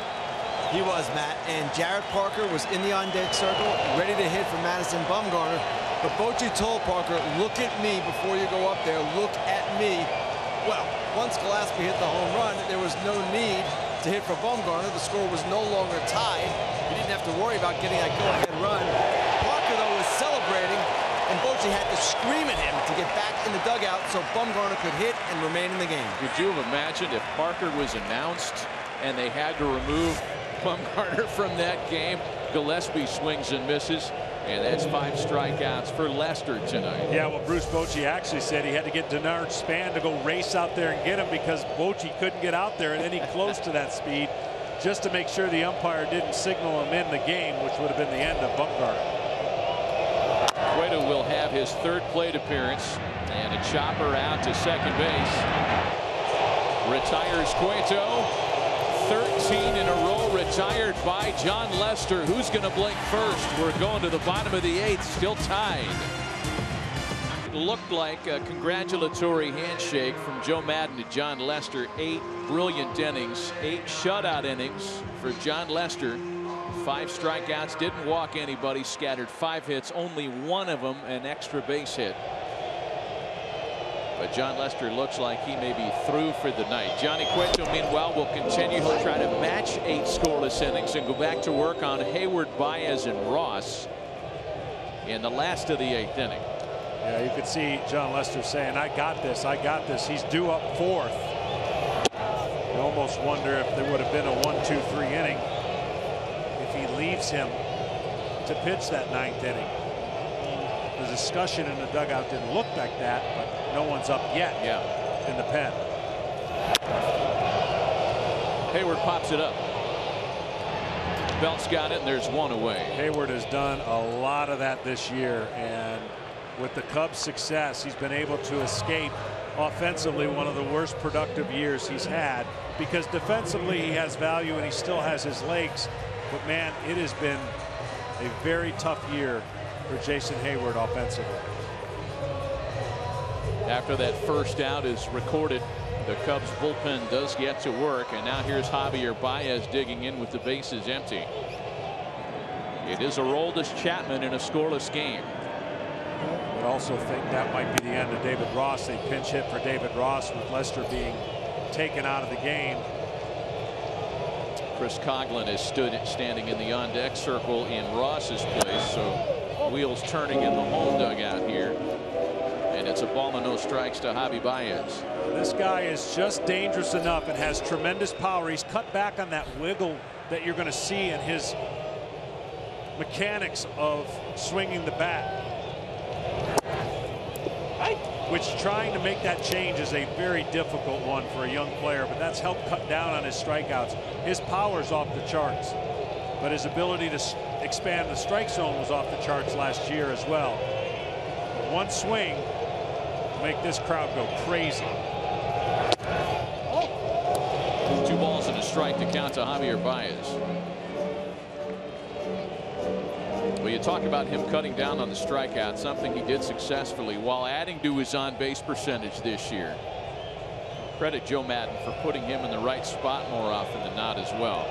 He was, Matt, and Jared Parker was in the on-deck circle, ready to hit for Madison Bumgarner. But Bochy told Parker, look at me before you go up there. Look at me. Well, once Gillespie hit the home run, there was no need to hit for Bumgarner. The score was no longer tied. He didn't have to worry about getting that go-ahead run. Parker, though, was celebrating, and Bochy had to scream at him to get back in the dugout so Bumgarner could hit and remain in the game. Could you have imagined if Parker was announced and they had to remove Bumgarner from that game? Gillespie swings and misses, and that's 5 strikeouts for Lester tonight. Yeah, well, Bruce Bochy actually said he had to get Denard Span to go race out there and get him because Bochy couldn't get out there at any close to that speed, just to make sure the umpire didn't signal him in the game, which would have been the end of Bumgarner. Cueto will have his 3rd plate appearance, and a chopper out to second base. Retires Cueto. 13 in a row retired by Jon Lester. Who's going to blink first? We're going to the bottom of the 8th, still tied. It looked like a congratulatory handshake from Joe Maddon to Jon Lester. 8 brilliant innings, 8 shutout innings for Jon Lester. 5 strikeouts, didn't walk anybody, scattered 5 hits, only 1 of them an extra base hit. But Jon Lester looks like he may be through for the night. Johnny Cueto, meanwhile, will continue. He'll try to match 8 scoreless innings and go back to work on Heyward, Baez, and Ross in the last of the 8th inning. Yeah, you could see Jon Lester saying, I got this, I got this. He's due up 4th. You almost wonder if there would have been a 1-2-3 inning if he leaves him to pitch that 9th inning. The discussion in the dugout didn't look like that, but no one's up yet in the pen. Heyward pops it up. Belt's got it, and there's 1 away. Heyward has done a lot of that this year, and with the Cubs' success, he's been able to escape offensively one of the worst productive years he's had, because defensively he has value and he still has his legs. But man, it has been a very tough year for Jason Heyward offensively. After that first out is recorded, the Cubs bullpen does get to work, and now here's Javier Baez digging in with the bases empty. It is Aroldis Chapman in a scoreless game. I also think that might be the end of David Ross. They pinch hit for David Ross with Lester being taken out of the game. Chris Coughlin is standing in the on-deck circle in Ross's place, so wheels turning in the home dugout here. And it's a ball and no strikes to Javi Baez. This guy is just dangerous enough and has tremendous power. He's cut back on that wiggle that you're going to see in his mechanics of swinging the bat, which trying to make that change is a very difficult one for a young player, but that's helped cut down on his strikeouts. His power's off the charts, but his ability to expand the strike zone was off the charts last year as well. But one swing to make this crowd go crazy. 2 balls and a strike to count to Javier Baez. Well, you talk about him cutting down on the strikeout, something he did successfully while adding to his on-base percentage this year. Credit Joe Maddon for putting him in the right spot more often than not as well.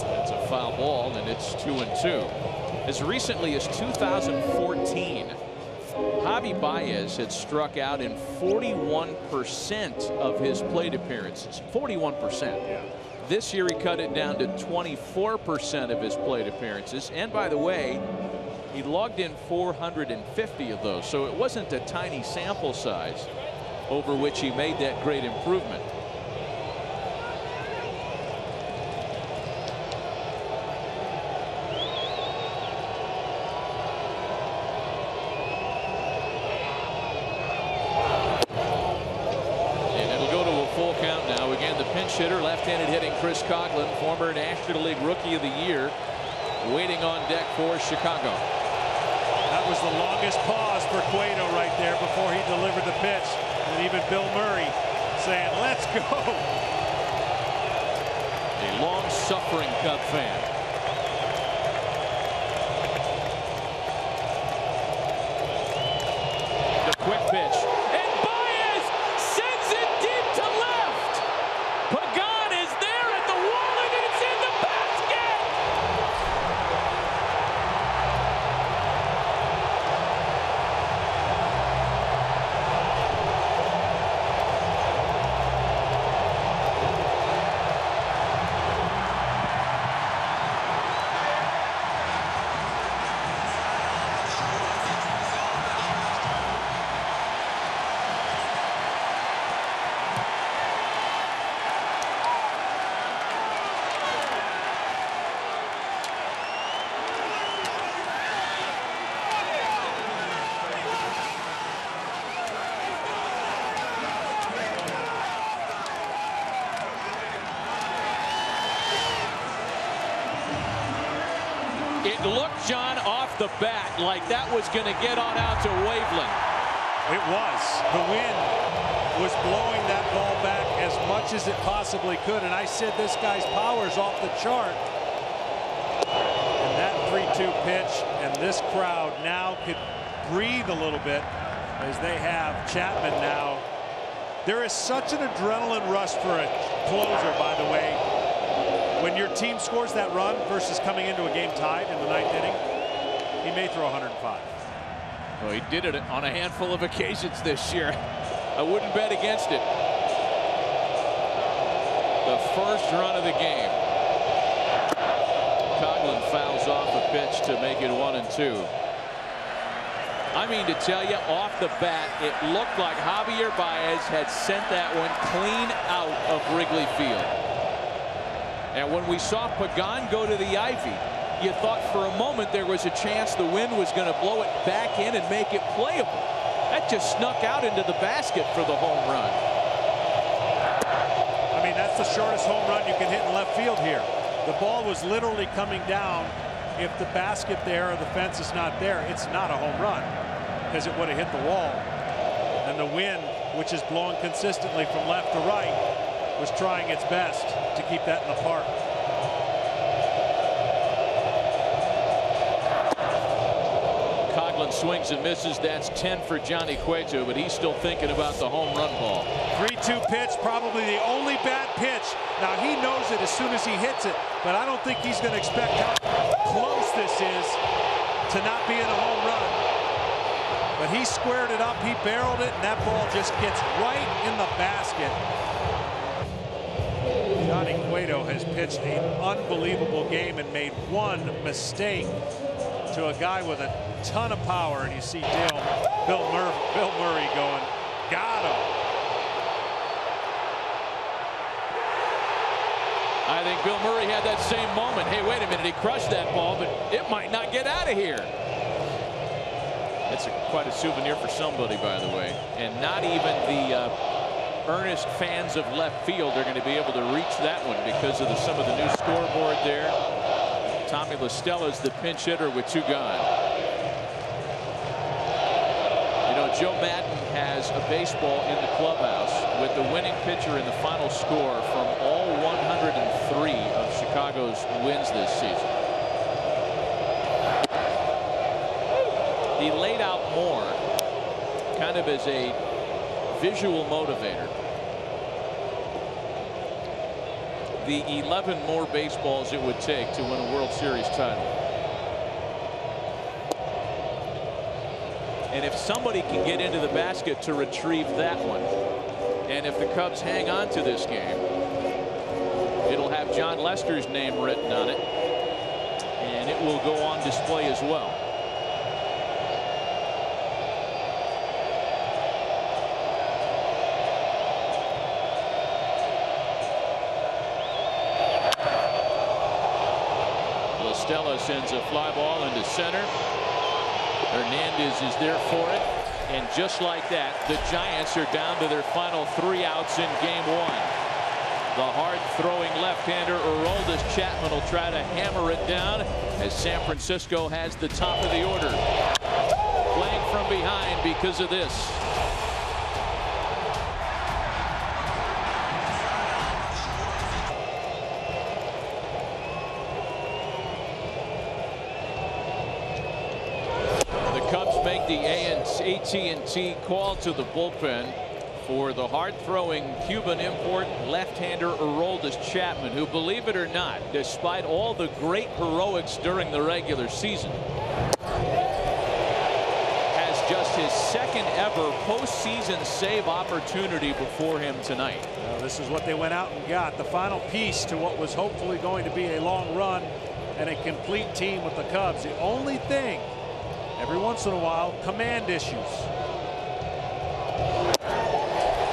That's a foul ball, and it's 2-2. As recently as 2014, Javi Baez had struck out in 41% of his plate appearances. 41%. Yeah. This year he cut it down to 24% of his plate appearances. And by the way, he logged in 450 of those. So it wasn't a tiny sample size over which he made that great improvement. Hitter, left-handed hitting Kris, former National League Rookie of the Year, waiting on deck for Chicago. That was the longest pause for Cueto right there before he delivered the pitch, and even Bill Murray saying, "Let's go." A long-suffering Cub fan. The quick pitch. It looked, John, off the bat like that was going to get on out to Waveland. It was. The wind was blowing that ball back as much as it possibly could, and I said this guy's power's off the chart. And that 3-2 pitch, and this crowd now could breathe a little bit as they have Chapman now. There is such an adrenaline rush for a closer, by the way. When your team scores that run versus coming into a game tied in the 9th inning, he may throw 105. Well, he did it on a handful of occasions this year. I wouldn't bet against it. The first run of the game. Coughlin fouls off a pitch to make it 1-2. I mean to tell you, off the bat, it looked like Javier Baez had sent that one clean out of Wrigley Field. And when we saw Pagan go to the ivy, you thought for a moment there was a chance the wind was going to blow it back in and make it playable. That just snuck out into the basket for the home run. I mean, that's the shortest home run you can hit in left field here. The ball was literally coming down. If the basket there or the fence is not there, it's not a home run because it would have hit the wall. And the wind, which is blowing consistently from left to right, was trying its best to keep that in the park. Coughlin swings and misses. That's 10 for Johnny Cueto, but he's still thinking about the home run ball. 3-2 pitch, probably the only bad pitch. Now he knows it as soon as he hits it, but I don't think he's going to expect how close this is to not being a home run. But he squared it up, he barreled it, and that ball just gets right in the basket. Johnny Cueto has pitched an unbelievable game and made one mistake to a guy with a ton of power, and you see Bill Murray going, got him. I think Bill Murray had that same moment. Hey, wait a minute, he crushed that ball, but it might not get out of here. That's quite a souvenir for somebody, by the way. And not even the earnest fans of left field are going to be able to reach that one because of some of the new scoreboard there. Tommy La Stella's the pinch hitter with 2 gone. You know, Joe Maddon has a baseball in the clubhouse with the winning pitcher in the final score from all 103 of Chicago's wins this season. He laid out more kind of as a visual motivator. The 11 more baseballs it would take to win a World Series title. And if somebody can get into the basket to retrieve that one, and if the Cubs hang on to this game, it'll have John Lester's name written on it, and it will go on display as well. Stella sends a fly ball into center. Hernandez is there for it. And just like that, the Giants are down to their final 3 outs in game 1. The hard-throwing left-hander Aroldis Chapman will try to hammer it down as San Francisco has the top of the order. Playing from behind because of this. The AT&T call to the bullpen for the hard-throwing Cuban import left-hander Aroldis Chapman, who, believe it or not, despite all the great heroics during the regular season, has just his 2nd ever postseason save opportunity before him tonight. Well, this is what they went out and got, the final piece to what was hopefully going to be a long run and a complete team with the Cubs. The only thing, every once in a while, command issues.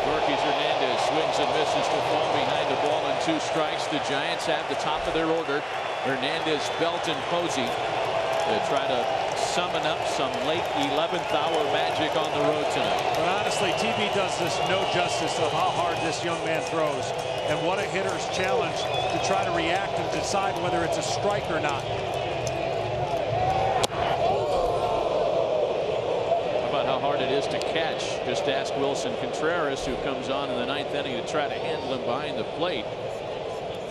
Marquez Hernandez swings and misses to fall behind the ball and 2 strikes. The Giants have the top of their order. Hernandez, Belt, and Posey to try to summon up some late 11th hour magic on the road tonight. But honestly, TV does this no justice of how hard this young man throws and what a hitter's challenge to try to react and decide whether it's a strike or not. It is to catch. Just ask Wilson Contreras, who comes on in the 9th inning to try to handle him behind the plate.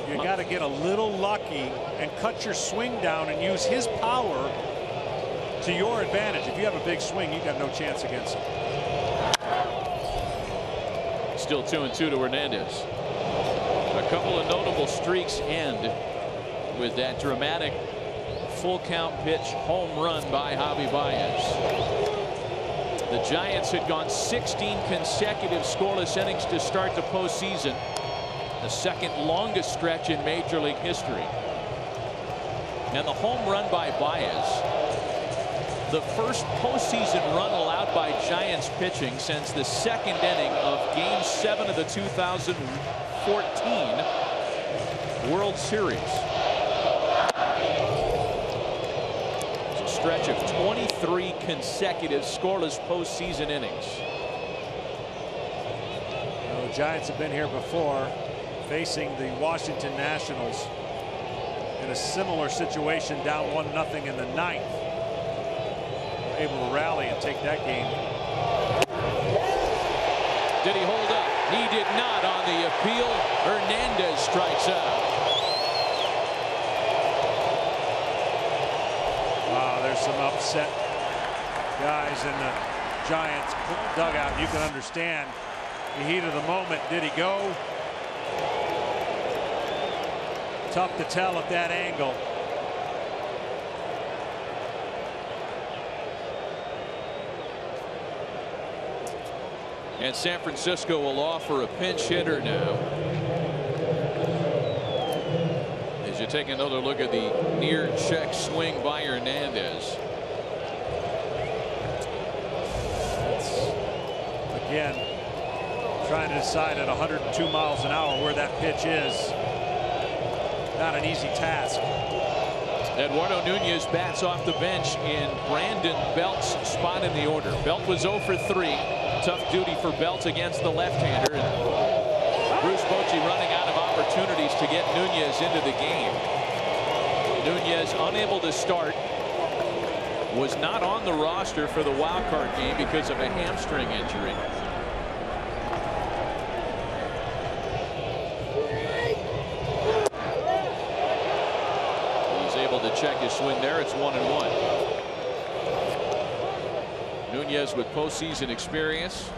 You got to get a little lucky and cut your swing down and use his power to your advantage. If you have a big swing, you got no chance against him. Still 2-2 to Hernandez. A couple of notable streaks end with that dramatic full count pitch home run by Javi Baez. The Giants had gone 16 consecutive scoreless innings to start the postseason, the 2nd longest stretch in Major League history. And the home run by Baez, the first postseason run allowed by Giants pitching since the 2nd inning of Game 7 of the 2014 World Series. Stretch of 23 consecutive scoreless postseason innings. Well, the Giants have been here before, facing the Washington Nationals in a similar situation, down 1-0 in the 9th. Able to rally and take that game. Did he hold up? He did not on the appeal. Hernandez strikes out. There's some upset guys in the Giants dugout. You can understand the heat of the moment. Did he go? Tough to tell at that angle. And San Francisco will offer a pinch hitter now. As you take another look at the near check swing by Hernandez. Again, trying to decide at 102 miles an hour where that pitch is. not an easy task. Eduardo Nunez bats off the bench in Brandon Belt's spot in the order. Belt was 0 for 3. Tough duty for Belt against the left-hander. Bruce Bochy running out of opportunities to get Nunez into the game. Nunez unable to start. Was not on the roster for the wild card game because of a hamstring injury. To check his swing there. It's 1-1. Nunez with postseason experience.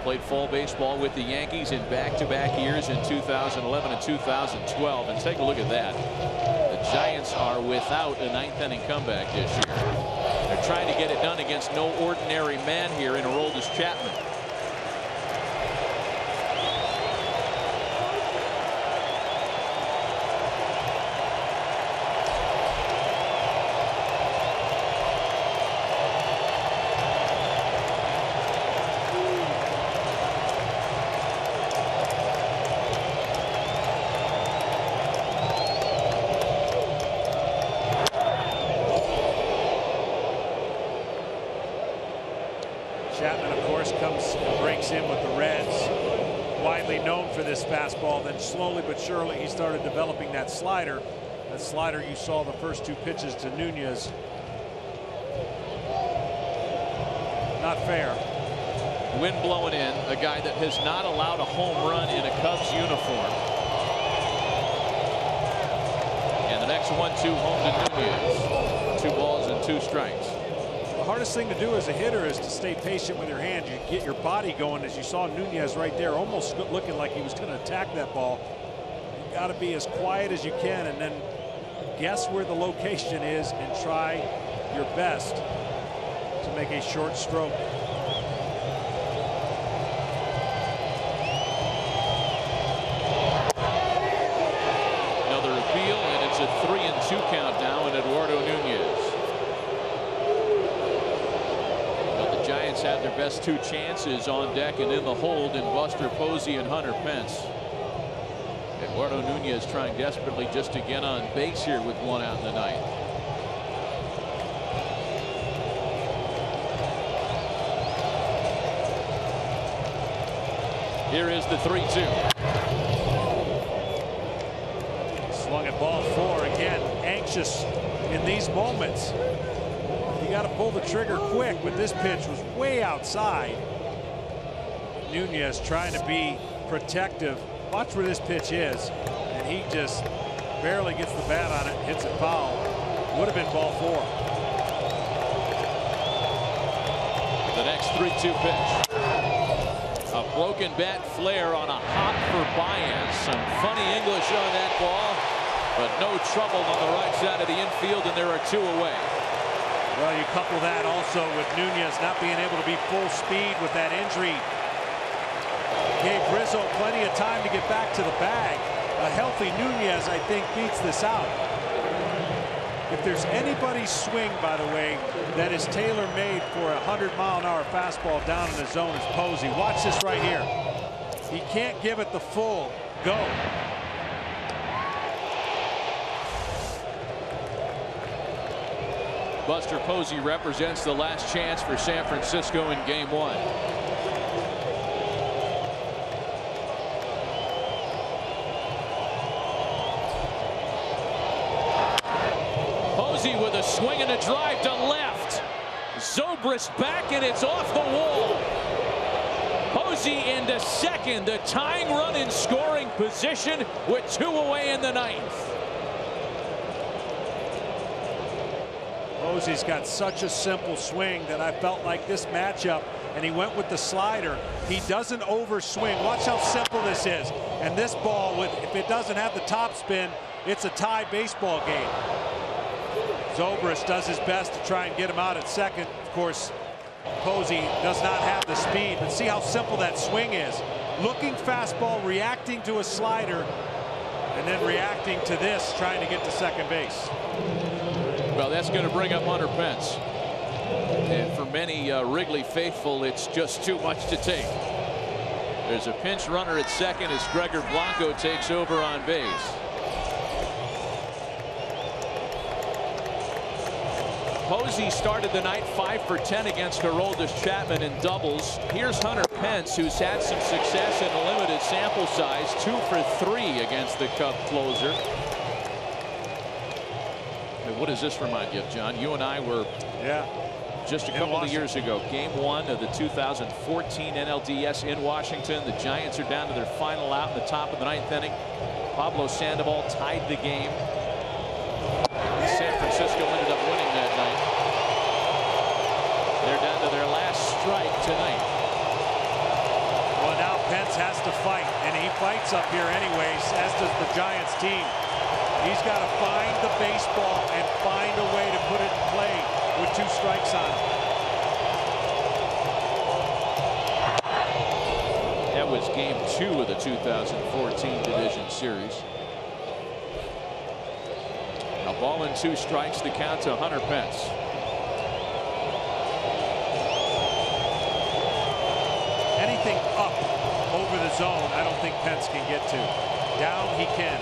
Played fall baseball with the Yankees in back-to-back years in 2011 and 2012. And take a look at that. The Giants are without a 9th inning comeback this year. They're trying to get it done against no ordinary man here in Aroldis Chapman. Fastball, then slowly but surely he started developing that slider. That slider you saw the first 2 pitches to Nunez. Not fair. Wind blowing in, a guy that has not allowed a home run in a Cubs uniform. And the next 1-2 home to Nunez. 2 balls and 2 strikes. The hardest thing to do as a hitter is to stay patient with your hand. You get your body going, as you saw Nunez right there, almost looking like he was going to attack that ball. You got to be as quiet as you can and then guess where the location is and try your best to make a short stroke. Another appeal, and it's a 3-2 count now in Eduardo Nunez. Had their best 2 chances on deck and in the hold in Buster Posey and Hunter Pence. Eduardo Nunez trying desperately just to get on base here with 1 out in the 9th. Here is the 3-2. Swung at ball 4 again. Anxious in these moments. You got to pull the trigger quick, but this pitch was way outside. Nunez trying to be protective. Watch where this pitch is, and he just barely gets the bat on it, hits it foul. Would have been ball 4. The next 3-2 pitch. A broken bat flare on a hop for Baez. Some funny English on that ball, but no trouble on the right side of the infield, and there are 2 away. Well, you couple that also with Nunez not being able to be full speed with that injury. Gave Rizzo plenty of time to get back to the bag. A healthy Nunez, I think, beats this out. If there's anybody's swing, by the way, that is tailor-made for a 100-mile-an-hour fastball down in the zone is Posey. Watch this right here. He can't give it the full go. Buster Posey represents the last chance for San Francisco in Game 1. Posey with a swing and a drive to left. Zobrist back, and it's off the wall. Posey into second, the tying run in scoring position with 2 away in the 9th. Posey's got such a simple swing that I felt like this matchup, and he went with the slider. He doesn't overswing. Watch how simple this is. And this ball, if it doesn't have the top spin, it's a tie baseball game. Zobrist does his best to try and get him out at second. Of course, Posey does not have the speed, but see how simple that swing is. Looking fastball, reacting to a slider, and then reacting to this, trying to get to second base. Well, that's going to bring up Hunter Pence. And for many Wrigley faithful, it's just too much to take. There's a pinch runner at second as Gregor Blanco takes over on base. Posey started the night 5 for 10 against Aroldis Chapman in doubles. Here's Hunter Pence, who's had some success in a limited sample size, 2 for 3 against the Cub closer. And what does this remind you of, John? You and I were just a couple of years ago. Game 1 of the 2014 NLDS in Washington. The Giants are down to their final out in the top of the 9th inning. Pablo Sandoval tied the game. San Francisco ended up winning that night. They're down to their last strike tonight. Well, now Pence has to fight, and he fights up here anyways, as does the Giants team. He's got to find the baseball and find a way to put it in play with 2 strikes on him. That was game 2 of the 2014 division series. A ball and 2 strikes, the count to Hunter Pence. Anything up over the zone, I don't think Pence can get to. Down, he can.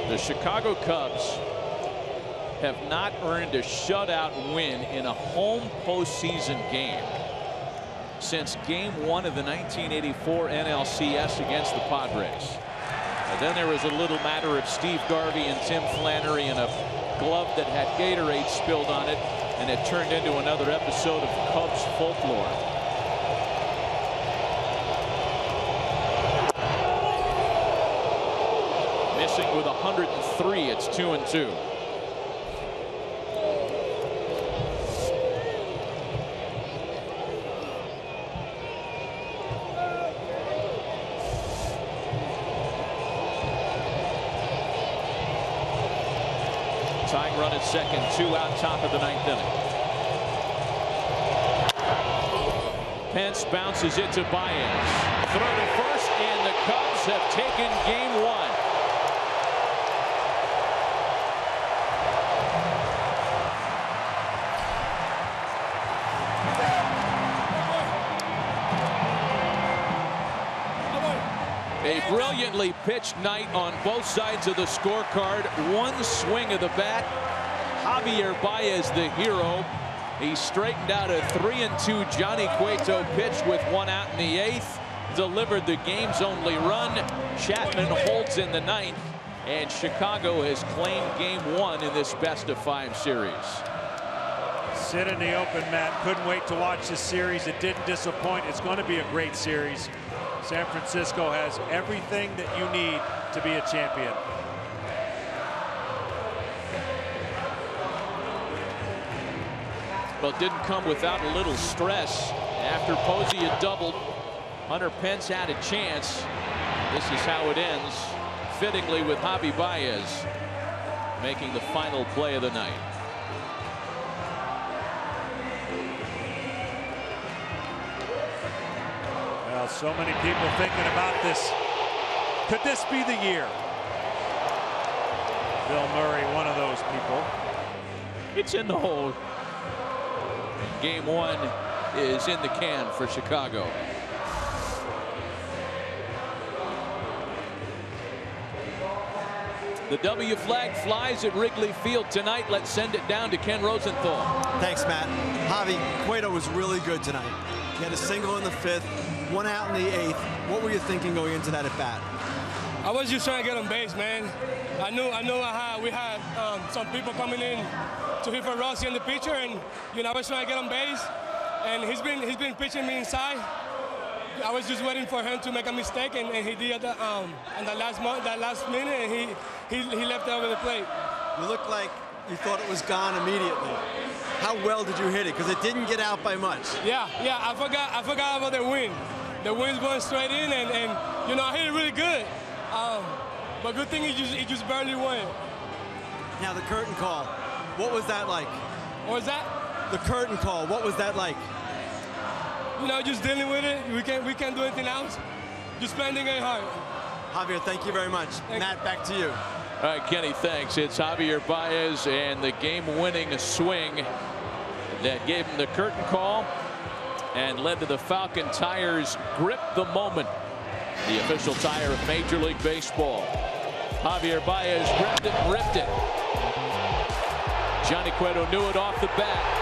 The Chicago Cubs have not earned a shutout win in a home postseason game since game 1 of the 1984 NLCS against the Padres. And then there was a little matter of Steve Garvey and Tim Flannery and a glove that had Gatorade spilled on it, and it turned into another episode of Cubs folklore. Missing with 103, it's 2-2. Tying run at second, 2 out, top of the 9th inning. Pence bounces it to Baez. Throw to first, and the Cubs have taken game 1. A brilliantly pitched night on both sides of the scorecard. One swing of the bat. Javier Baez, the hero. He straightened out a 3-2 Johnny Cueto pitch with 1 out in the 8th. Delivered the game's only run. Chapman holds in the 9th. And Chicago has claimed game 1 in this best-of-5 series. Sit in the open, Matt. Couldn't wait to watch this series. It didn't disappoint. It's going to be a great series. San Francisco has everything that you need to be a champion. Well, it didn't come without a little stress. After Posey had doubled, Hunter Pence had a chance. This is how it ends, fittingly with Javi Baez making the final play of the night. Well, so many people thinking about this. Could this be the year? Bill Murray, one of those people. It's in the hole. Game 1 is in the can for Chicago. The W flag flies at Wrigley Field tonight. Let's send it down to Ken Rosenthal. Thanks, Matt. Javi, Cueto was really good tonight. He had a single in the 5th, 1 out in the 8th. What were you thinking going into that at bat? I was just trying to get on base, man. I knew we had some people coming in to hit for Rossi and the pitcher, and I was trying to get on base. And he's been pitching me inside. I was just waiting for him to make a mistake, and he did that in that last minute, and he left it over the plate. You looked like you thought it was gone immediately. How well did you hit it? Because it didn't get out by much. Yeah. I forgot about the wind. The wind's going straight in, and I hit it really good. But good thing it just barely went. Now the curtain call, what was that like? What was that? The curtain call, what was that like? Just dealing with it. We can't do anything else. Just playing the game hard. Javier, thank you very much. Matt, back to you. All right, Kenny, thanks. It's Javier Baez and the game-winning swing that gave him the curtain call. and led to the Falcon Tires Grip the Moment, the official tire of Major League Baseball. Javier Baez grabbed it and ripped it. Johnny Cueto knew it off the bat.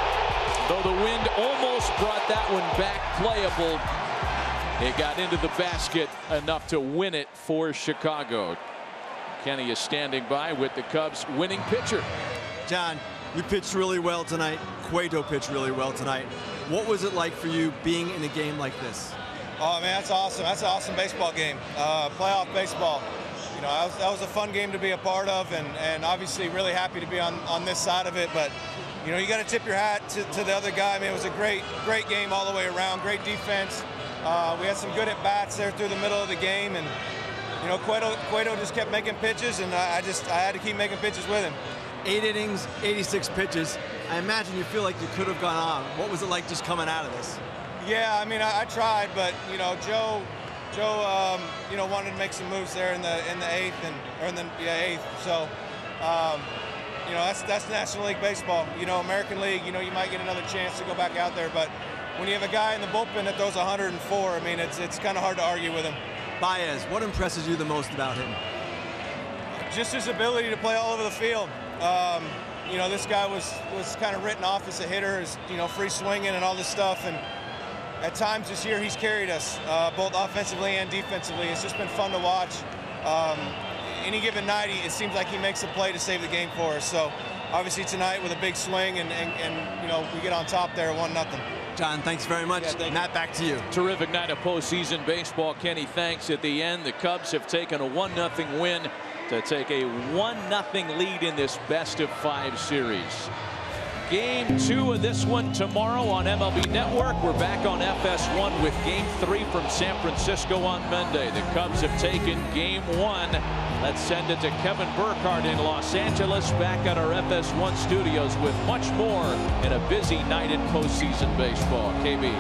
Though the wind almost brought that one back playable, it got into the basket enough to win it for Chicago. Kenny is standing by with the Cubs winning pitcher. John, you pitched really well tonight. Cueto pitched really well tonight. What was it like for you being in a game like this? Oh man, that's awesome. That's an awesome baseball game. Playoff baseball. You know, that was a fun game to be a part of, and obviously really happy to be on this side of it. But you know, you got to tip your hat to the other guy. I mean, it was a great game all the way around. Great defense. We had some good at bats there through the middle of the game, and you know, Cueto just kept making pitches, and I had to keep making pitches with him. 8 innings, 86 pitches. I imagine you feel like you could have gone on. What was it like just coming out of this? Yeah, I mean, I tried, but you know, Joe, you know, wanted to make some moves there in the 8th or in the 8th. So, you know, that's National League baseball. You know, American League, you know, you might get another chance to go back out there, but when you have a guy in the bullpen that throws 104, I mean, it's kind of hard to argue with him. Baez, what impresses you the most about him? Just his ability to play all over the field. You know, this guy was kind of written off as a hitter, as, you know, free swinging and all this stuff, and at times this year he's carried us both offensively and defensively. It's just been fun to watch. Any given night, it seems like he makes a play to save the game for us. So obviously tonight with a big swing and you know, we get on top there 1-0. John, thanks very much. Yeah, Matt, back to you. Terrific night of postseason baseball. Kenny, thanks. At the end, the Cubs have taken a 1-0 win to take a 1-0 lead in this best-of-5 series. Game 2 of this one tomorrow on MLB Network. We're back on FS1 with Game 3 from San Francisco on Monday. The Cubs have taken Game 1. Let's send it to Kevin Burkhardt in Los Angeles, back at our FS1 studios with much more in a busy night in postseason baseball. KB.